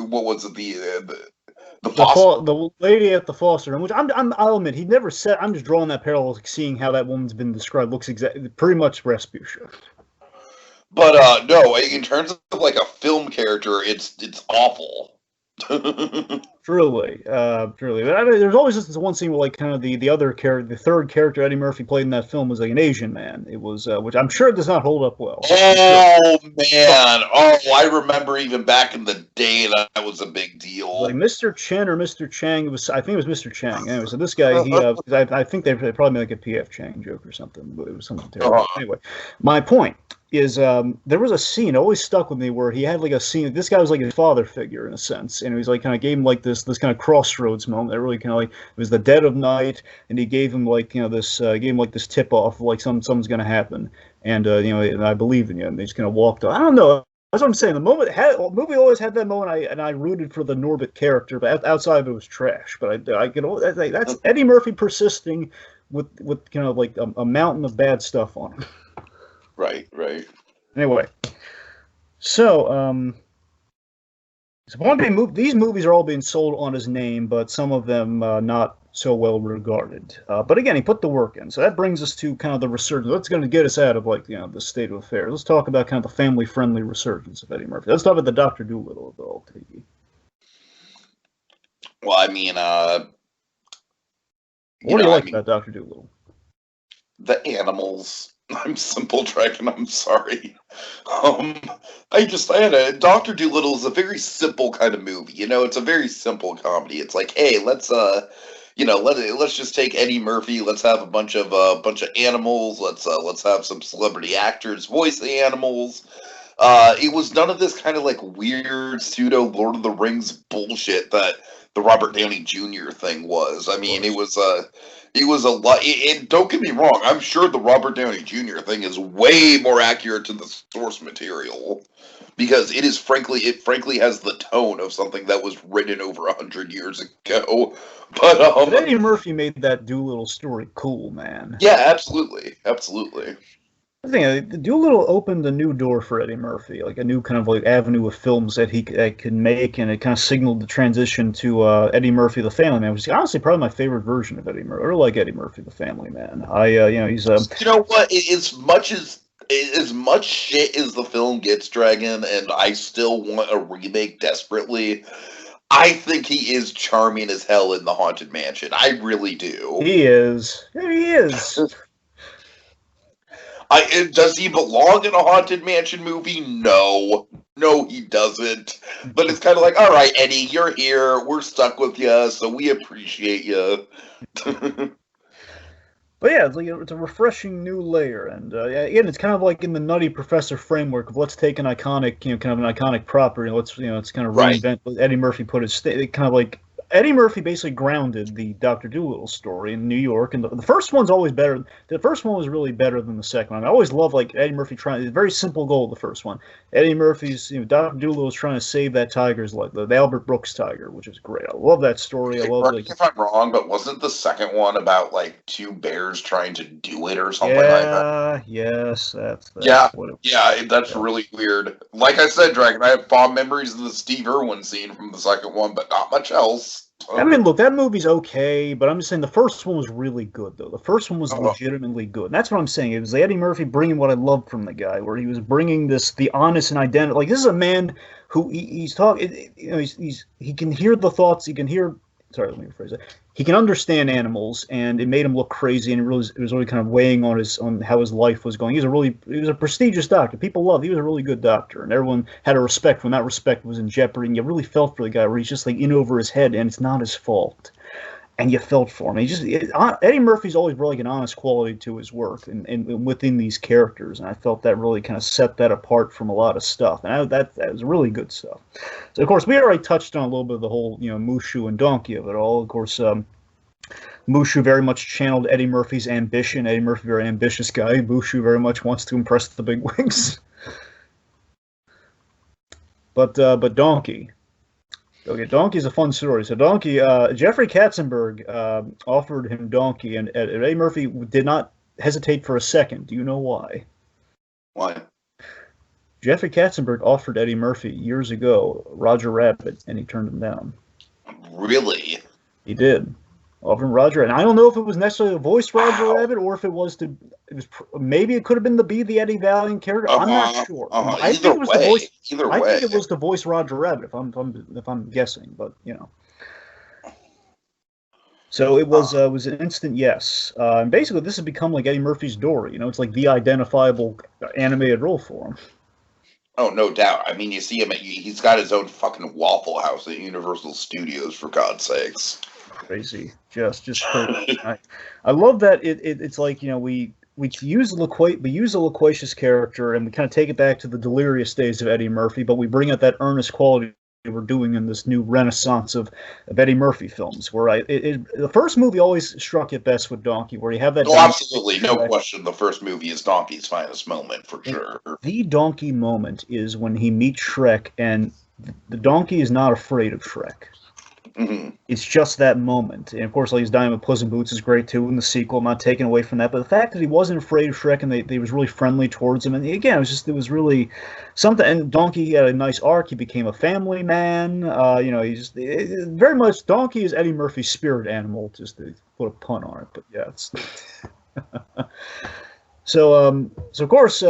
what was it, the lady at the foster home, which I'll admit he never said. I'm just drawing that parallel, seeing how that woman's been described. Looks pretty much Rasputia. But no, in terms of like a film character, it's awful. Truly. But I mean, there's always this one scene where, like, kind of the other character, the third character Eddie Murphy played in that film was like an Asian man. It was, which I'm sure does not hold up well. Oh man! Oh, I remember even back in the day that was a big deal. Like Mr. Chen or Mr. Chang. I think it was Mr. Chang. Anyway, so this guy, I think they probably made like a P.F. Chang joke or something, but it was something terrible. Anyway, my point is there was a scene always stuck with me where he had like a scene. This guy was like his father figure in a sense, and he was like kind of gave him like this kind of crossroads moment. That really kind of like it was the dead of night, and he gave him like this tip off like something's gonna happen, and and I believe in you, and they just kind of walked on. I don't know. That's what I'm saying. The movie always had that moment, and I rooted for the Norbit character, but outside of it was trash. But that's Eddie Murphy persisting with kind of like a mountain of bad stuff on him. Right. Anyway, so one day these movies are all being sold on his name, but some of them not so well regarded. But again, he put the work in, so that brings us to kind of the resurgence. That's going to get us out of the state of affairs. Let's talk about kind of the family-friendly resurgence of Eddie Murphy. Let's talk about the Dr. Dolittle of it all, Tiki. Well, I mean, what do you like about Dr. Dolittle? The animals. I'm Simple Dragon, I'm sorry. Dr. Dolittle is a very simple kind of movie. It's a very simple comedy. It's like, hey, let's just take Eddie Murphy, let's have a bunch of animals, let's have some celebrity actors voice the animals. It was none of this kind of like weird pseudo Lord of the Rings bullshit that the Robert Downey Jr. thing was. I mean, it was a lot. And don't get me wrong, I'm sure the Robert Downey Jr. thing is way more accurate to the source material because it frankly has the tone of something that was written over 100 years ago. But Eddie Murphy made that Dolittle story cool, man. Yeah, absolutely. I think Dolittle opened a new door for Eddie Murphy, like a new kind of like avenue of films that he could make, and it kind of signaled the transition to Eddie Murphy, the Family Man, which is honestly probably my favorite version of Eddie Murphy. I like Eddie Murphy, the Family Man. He's you know what? As much shit as the film gets, Dragon, and I still want a remake desperately. I think he is charming as hell in the Haunted Mansion. I really do. He is. Does he belong in a Haunted Mansion movie? No, he doesn't. But it's kind of like, all right, Eddie, you're here. We're stuck with you, so we appreciate you. But yeah, it's a refreshing new layer, and again, it's kind of like in the Nutty Professor framework of let's take an iconic, kind of an iconic property, and let's kind of reinvent. Eddie Murphy put his kind of like Eddie Murphy basically grounded the Dr. Dolittle story in New York, and the first one's always better. The first one was really better than the second one. I always love like Eddie Murphy trying. A very simple goal. The first one, Eddie Murphy's, Dr. Dolittle was trying to save that tiger's life, the Albert Brooks tiger, which is great. I love that story. I love Correct me if I'm wrong, but wasn't the second one about like two bears trying to do it or something like that? Yes, that's Yeah, what it was. yeah, that's really weird. Like I said, Dragon, I have fond memories of the Steve Irwin scene from the second one, but not much else. I mean, look, that movie's okay, but I'm just saying the first one was really good, though. The first one was legitimately good. And that's what I'm saying. It was Eddie Murphy bringing what I loved from the guy, where he was bringing the honest and identity. Like, this is a man who he's talking, he can hear the thoughts, he can hear, sorry, let me rephrase that. He can understand animals, and it made him look crazy, and it was really kind of weighing on how his life was going. He was a prestigious doctor. People loved. He was a really good doctor, and everyone had a respect for him. That respect was in jeopardy, and you really felt for the guy, where he's just like in over his head, and it's not his fault, and you felt for him. Eddie Murphy's always brought like an honest quality to his work, and within these characters, and I felt that really kind of set that apart from a lot of stuff, and that was really good stuff. So of course we already touched on a little bit of the whole Mushu and Donkey of it all. Of course, Mushu very much channeled Eddie Murphy's ambition. Eddie Murphy, very ambitious guy. Mushu very much wants to impress the big wigs. But Donkey. Okay, Donkey's a fun story. So Donkey, Jeffrey Katzenberg offered him Donkey, and Eddie Murphy did not hesitate for a second. Do you know why? Why? Jeffrey Katzenberg offered Eddie Murphy years ago Roger Rabbit, and he turned him down. Really? He did. Offered Roger, and I don't know if it was necessarily the voice Roger Rabbit, or if it was maybe it could have been to be the Eddie Valiant character. I'm not sure. I think it was the voice. I think it was the voice Roger Rabbit, if I'm guessing, but So it was an instant yes. And basically, this has become like Eddie Murphy's Dory. It's like the identifiable animated role for him. Oh, no doubt. I mean, you see him. He's got his own fucking Waffle House at Universal Studios, for God's sakes. Crazy, just crazy. I love that it's like we use a loquacious character, and we kind of take it back to the delirious days of Eddie Murphy, but we bring out that earnest quality we're doing in this new renaissance of Eddie Murphy films. Where the first movie always struck it best with Donkey, where you have that. Oh, absolutely, no question. The first movie is Donkey's finest moment for sure. The Donkey moment is when he meets Shrek, and the Donkey is not afraid of Shrek. Mm-hmm. It's just that moment. And of course, like his dying with Puss in Boots is great too in the sequel. I'm not taking away from that. But the fact that he wasn't afraid of Shrek, and they was really friendly towards him. And again, it was really something. And Donkey had a nice arc. He became a family man. He's very much Donkey is Eddie Murphy's spirit animal, just to put a pun on it. But yeah, it's So of course,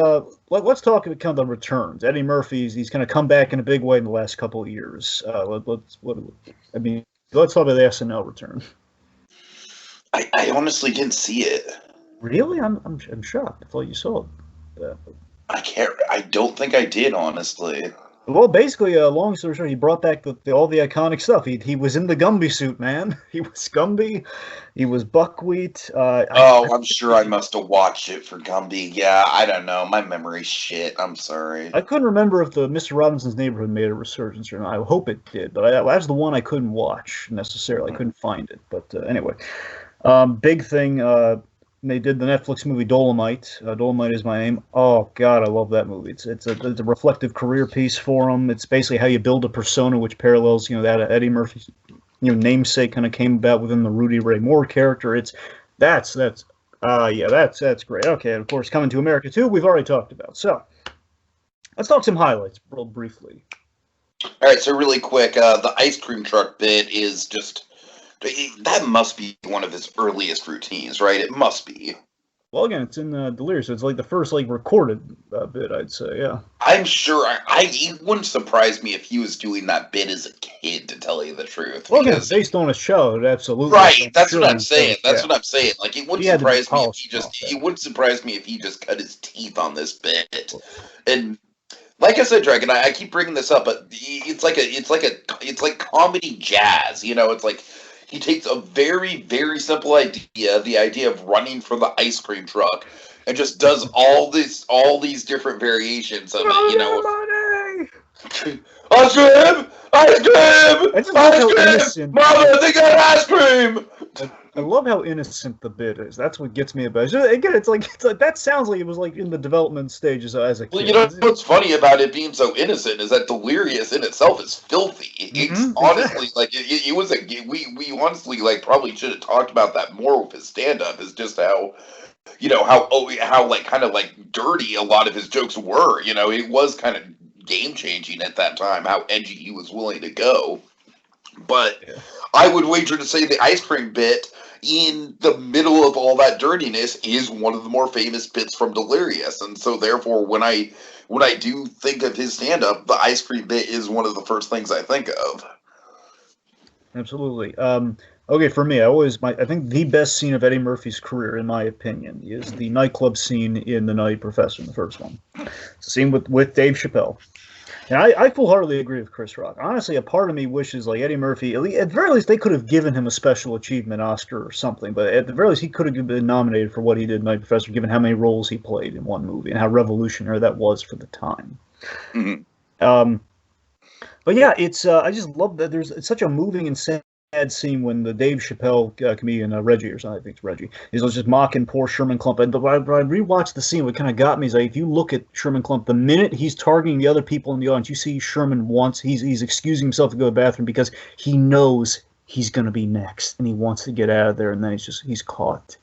let's talk about kind of the returns. Eddie Murphy's, he's kind of come back in a big way in the last couple of years. Let's talk about the SNL return. I honestly didn't see it. Really? I'm shocked. I thought you saw it. I don't think I did, honestly. Well, basically, long story short, he brought back all the iconic stuff. He was in the Gumby suit, man. He was Gumby. He was Buckwheat. I'm sure I must have watched it for Gumby. Yeah, I don't know. My memory's shit. I'm sorry. I couldn't remember if the Mr. Robinson's Neighborhood made a resurgence or not. I hope it did, but that was the one I couldn't watch necessarily. I couldn't find it. But anyway, big thing. They did the Netflix movie Dolomite. Dolomite Is My Name. Oh God, I love that movie. It's a reflective career piece for him. It's basically how you build a persona which parallels that Eddie Murphy's namesake kind of came about within the Rudy Ray Moore character. That's great. Okay, and of course Coming to America 2 we've already talked about. So let's talk some highlights real briefly. All right, so really quick, the ice cream truck bit is just. That must be one of his earliest routines, right? It must be. Well, again, it's in Delirious, so it's like the first recorded bit, I'd say, yeah. I'm sure. It wouldn't surprise me if he was doing that bit as a kid, to tell you the truth. Well, again, based on a show, absolutely. Right, that's what I'm saying. That's what I'm saying. Like, it wouldn't surprise me if he just. It wouldn't surprise me if he just cut his teeth on this bit, and. Like I said, Dragon, I keep bringing this up, but it's like comedy jazz. It's like. He takes a very, very simple idea, the idea of running for the ice cream truck, and just does all these different variations of it. Ice cream! Ice cream! I just love Ice how cream! innocent. Mama, they got ice cream! I love how innocent the bit is. That's what gets me about it. Again, it's like that sounds like it was like in the development stages as a kid. Well, you know what's funny about it being so innocent is that Delirious in itself is filthy. It's honestly exactly. like it was a we honestly like probably should have talked about that more with his stand up. Is just how how like kind of like dirty a lot of his jokes were. You know, it was kind of game changing at that time how edgy he was willing to go. But Yeah. I would wager to say the ice cream bit in the middle of all that dirtiness is one of the more famous bits from Delirious, and so therefore when I do think of his stand up, the ice cream bit is one of the first things I think of. Absolutely. Okay, for me, I think the best scene of Eddie Murphy's career, in my opinion, is the nightclub scene in The Nutty Professor, the first one. It's a scene with Dave Chappelle. And I full-heartedly agree with Chris Rock. Honestly, a part of me wishes, like, Eddie Murphy, at the very least, they could have given him a special achievement Oscar or something, but at the very least, he could have been nominated for what he did in Night Professor, given how many roles he played in one movie and how revolutionary that was for the time. Mm-hmm. But yeah, it's I just love that it's such a moving and sad scene when the Dave Chappelle comedian Reggie or something, I think it's Reggie, is just mocking poor Sherman Klump. And when I rewatched the scene, what kind of got me is like if you look at Sherman Klump, the minute he's targeting the other people in the audience, you see Sherman he's excusing himself to go to the bathroom because he knows he's going to be next and he wants to get out of there, and then he's caught.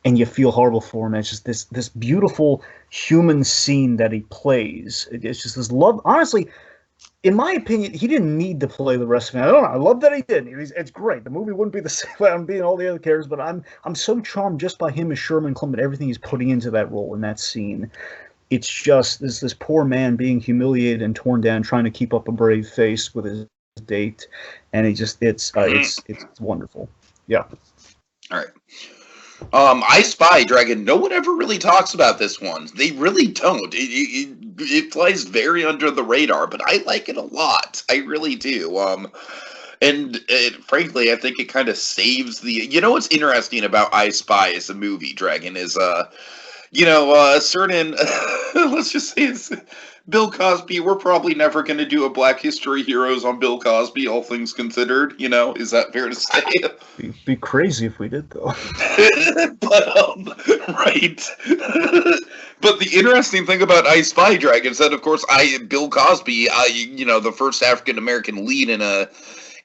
And you feel horrible for him. And it's just this beautiful human scene that he plays. It's just this love. Honestly, in my opinion, he didn't need to play the rest of it. I don't know. I love that he did. It's great. The movie wouldn't be the same without being all the other characters, but I'm so charmed just by him as Sherman Klump and everything he's putting into that role in that scene. It's just this poor man being humiliated and torn down, trying to keep up a brave face with his date, and it's wonderful. Yeah. All right. I Spy Dragon. No one ever really talks about this one. They really don't. It flies very under the radar, but I like it a lot. I really do. And frankly, I think it kind of saves the. You know what's interesting about I Spy as a movie, Dragon, is certain. Let's just say it's Bill Cosby. We're probably never going to do a Black History Heroes on Bill Cosby, all things considered. You know, is that fair to say? Be crazy if we did, though. But right. But the interesting thing about I Spy Dragon is that, of course, Bill Cosby, the first African American lead in a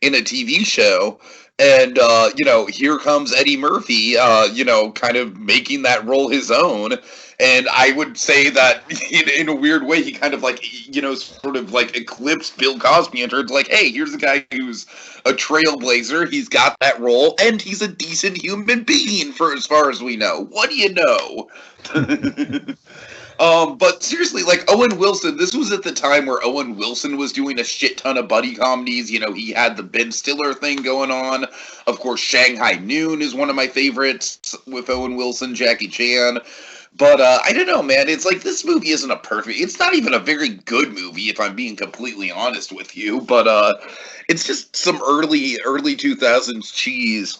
TV show. And, here comes Eddie Murphy, kind of making that role his own. And I would say that in a weird way, he kind of like, sort of like eclipsed Bill Cosby and turns like, hey, here's a guy who's a trailblazer. He's got that role and he's a decent human being for as far as we know. What do you know? But seriously, like Owen Wilson, this was at the time where Owen Wilson was doing a shit ton of buddy comedies. You know, he had the Ben Stiller thing going on. Of course, Shanghai Noon is one of my favorites with Owen Wilson, Jackie Chan. But I don't know, man. It's like this movie isn't it's not even a very good movie, if I'm being completely honest with you. But it's just some early 2000s cheese.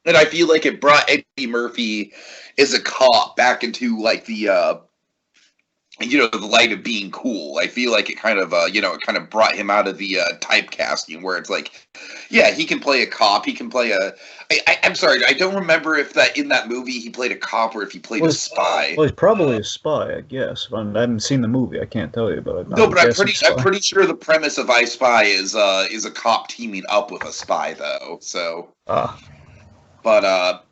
And I feel like it brought Eddie Murphy as a cop back into like the light of being cool. I feel like it kind of brought him out of the typecasting where it's like, yeah, he can play a cop. He can play I'm sorry, I don't remember if that in that movie he played a cop or if he played a spy. Well, he's probably a spy, I guess. I haven't seen the movie. I can't tell you, but I'm pretty sure the premise of I Spy is a cop teaming up with a spy, though. So, but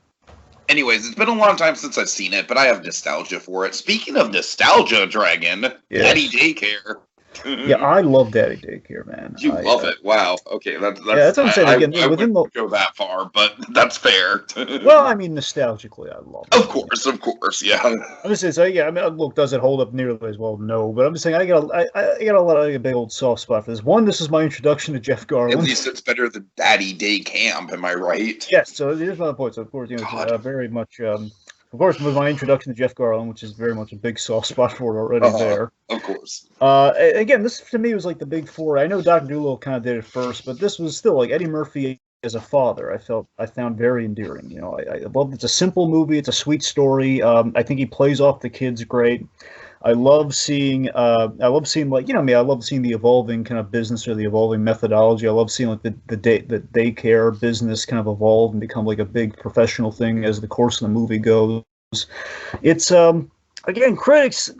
anyways, it's been a long time since I've seen it, but I have nostalgia for it. Speaking of nostalgia, Dragon, yes. Daddy Daycare. Yeah, I love Daddy Daycare, man. You love it. Wow. Okay, that's what I'm saying. Again, I wouldn't go that far, but that's fair. Well, I mean, nostalgically, I love it. Of course, yeah. I'm just saying, so yeah. I mean, look, does it hold up nearly as well? No, but I'm just saying, I got a big old soft spot for this. One, this is my introduction to Jeff Garlin. At least it's better than Daddy Day Camp. Am I right? Yes. So here's my point. So of course, very much. Of course, with my introduction to Jeff Garlin, which is very much a big soft spot for it already there. Of course. Again, this to me was like the big four. I know Dr. Dolittle kind of did it first, but this was still like Eddie Murphy as a father. I found very endearing. I love it's a simple movie. It's a sweet story. I think he plays off the kids great. I love seeing like, you know me, I love seeing the evolving kind of business or the evolving methodology. I love seeing like the daycare business kind of evolve and become like a big professional thing as the course of the movie goes. It's again, critics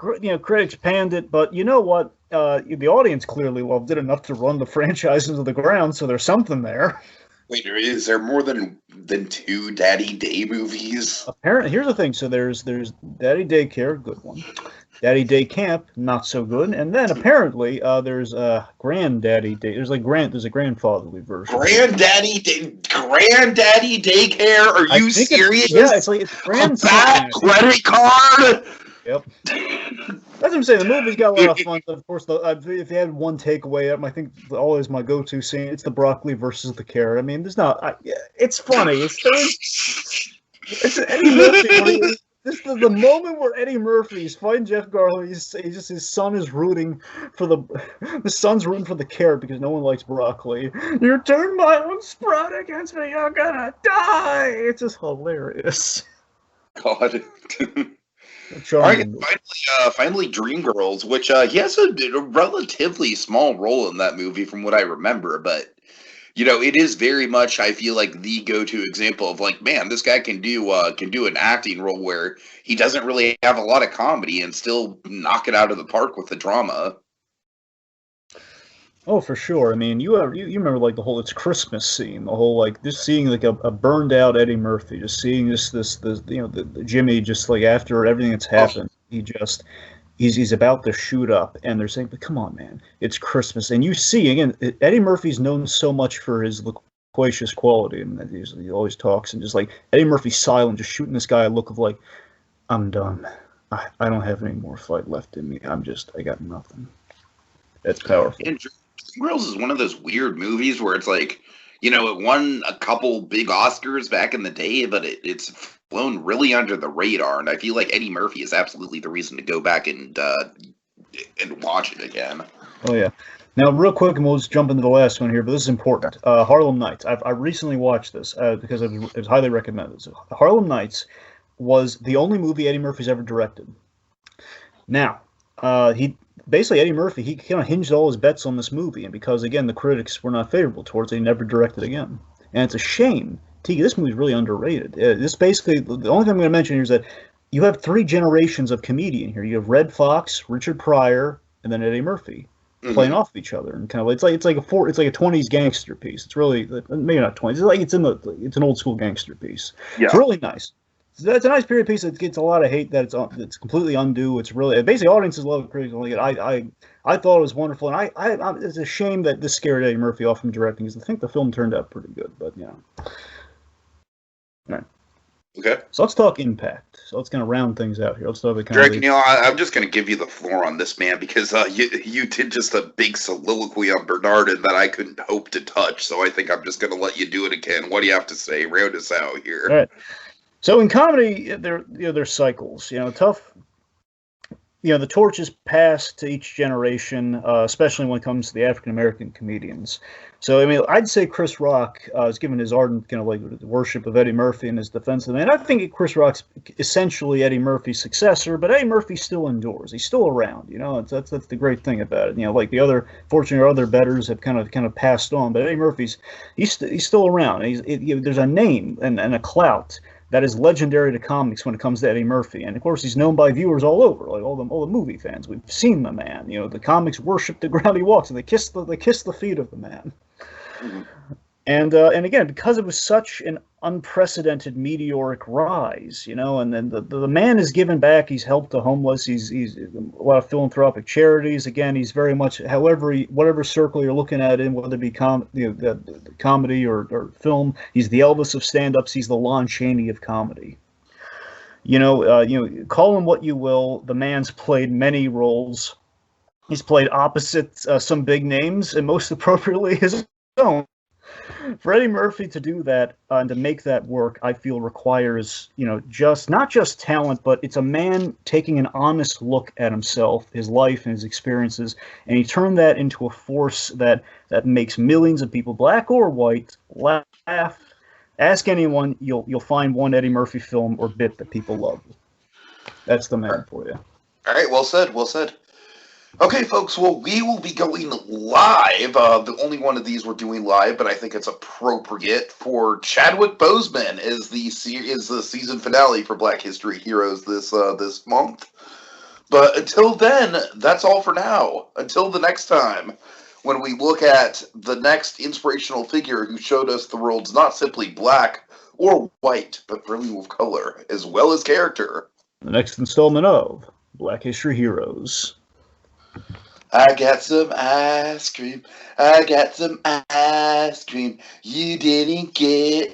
panned it, but you know what? The audience clearly loved it enough to run the franchise into the ground, so there's something there. Wait, is there more than two Daddy Day movies? Apparently, here's the thing. So there's Daddy Daycare, good one. Daddy Day Camp, not so good. And then apparently there's Granddaddy Day. There's a grandfatherly version. Granddaddy Daycare? Are you serious? It's like it's a bad credit card. Yep. That's what I'm saying. The movie's got a lot of fun. Of course, if you had one takeaway, I think always my go-to scene. It's the broccoli versus the carrot. I mean, there's not. It's funny. It's Eddie Murphy. This is the moment where Eddie Murphy is fighting Jeff Garland. His son is rooting for the son's rooting for the carrot because no one likes broccoli. You turned my own sprout against me. You're gonna die. It's just hilarious. God. All right, finally, Dreamgirls, which he has a relatively small role in that movie from what I remember, but you know, it is very much, I feel like, the go-to example of like, man, this guy can do an acting role where he doesn't really have a lot of comedy and still knock it out of the park with the drama. Oh, for sure. I mean, you remember like the whole "It's Christmas" scene, the whole like just seeing like a burned out Eddie Murphy, just seeing this you know the Jimmy just like after everything that's happened, he's about to shoot up, and they're saying, "But come on, man, it's Christmas." And you see again, Eddie Murphy's known so much for his loquacious quality, and he always talks, and just like Eddie Murphy's silent, just shooting this guy a look of like, "I'm done. I don't have any more fight left in me. I got nothing." That's powerful. And Dreamgirls is one of those weird movies where it's like, you know, it won a couple big Oscars back in the day, but it's flown really under the radar, and I feel like Eddie Murphy is absolutely the reason to go back and watch it again. Oh yeah. Now, real quick, and we'll just jump into the last one here, but this is important. Harlem Nights. I recently watched this because it was highly recommended. So, Harlem Nights was the only movie Eddie Murphy's ever directed. Now, Eddie Murphy, he kind of hinged all his bets on this movie, and because, again, the critics were not favorable towards it, he never directed again. And it's a shame. Tiki, this movie is really underrated. This basically, the only thing I'm going to mention here is that you have 3 generations of comedian here. You have Red Fox, Richard Pryor, and then Eddie Murphy playing off of each other, and kind of it's like a 20s gangster piece. It's really maybe not 20s. It's an old school gangster piece. Yeah. It's really nice. It's a nice period piece that gets a lot of hate that it's completely undue. It's really basically audiences love it, critics only. I thought it was wonderful, and it's a shame that this scared Eddie Murphy off from directing because I think the film turned out pretty good, but you know. All right. Okay. So let's talk impact. So let's kind of round things out here. Let's talk about Dragon, I'm just going to give you the floor on this, man, because you did just a big soliloquy on Bernardin that I couldn't hope to touch. So I think I'm just going to let you do it again. What do you have to say? Round us out here. All right. So in comedy, there's cycles. Tough. The torch is passed to each generation, especially when it comes to the African American comedians. So, I mean, I'd say Chris Rock is given his ardent kind of like worship of Eddie Murphy and his defense of him. And I think Chris Rock's essentially Eddie Murphy's successor, but Eddie Murphy still endures. He's still around. That's the great thing about it. Like the other, fortunately, other betters have kind of passed on, but Eddie Murphy's he's still around. There's a name and a clout that is legendary to comics when it comes to Eddie Murphy, and of course he's known by viewers all over, like all the movie fans. We've seen the man. The comics worship the ground he walks, and they kiss the feet of the man. Mm-hmm. And again, because it was such an unprecedented meteoric rise, and then the man is given back. He's helped the homeless. He's a lot of philanthropic charities. Again, he's very much, whatever circle you're looking at in, whether it be comedy or film, he's the Elvis of stand-ups. He's the Lon Chaney of comedy. Call him what you will. The man's played many roles. He's played opposite some big names, and most appropriately his own. For Eddie Murphy to do that and to make that work, I feel requires, not just talent, but it's a man taking an honest look at himself, his life, and his experiences, and he turned that into a force that makes millions of people, black or white, laugh. Ask anyone, you'll find one Eddie Murphy film or bit that people love. That's the man for you. All right, well said, well said. Okay, folks, well, we will be going live. The only one of these we're doing live, but I think it's appropriate for Chadwick Boseman is the season finale for Black History Heroes this month. But until then, that's all for now. Until the next time, when we look at the next inspirational figure who showed us the world's not simply black or white, but brilliant with color, as well as character. The next installment of Black History Heroes. I got some ice cream. I got some ice cream. You didn't get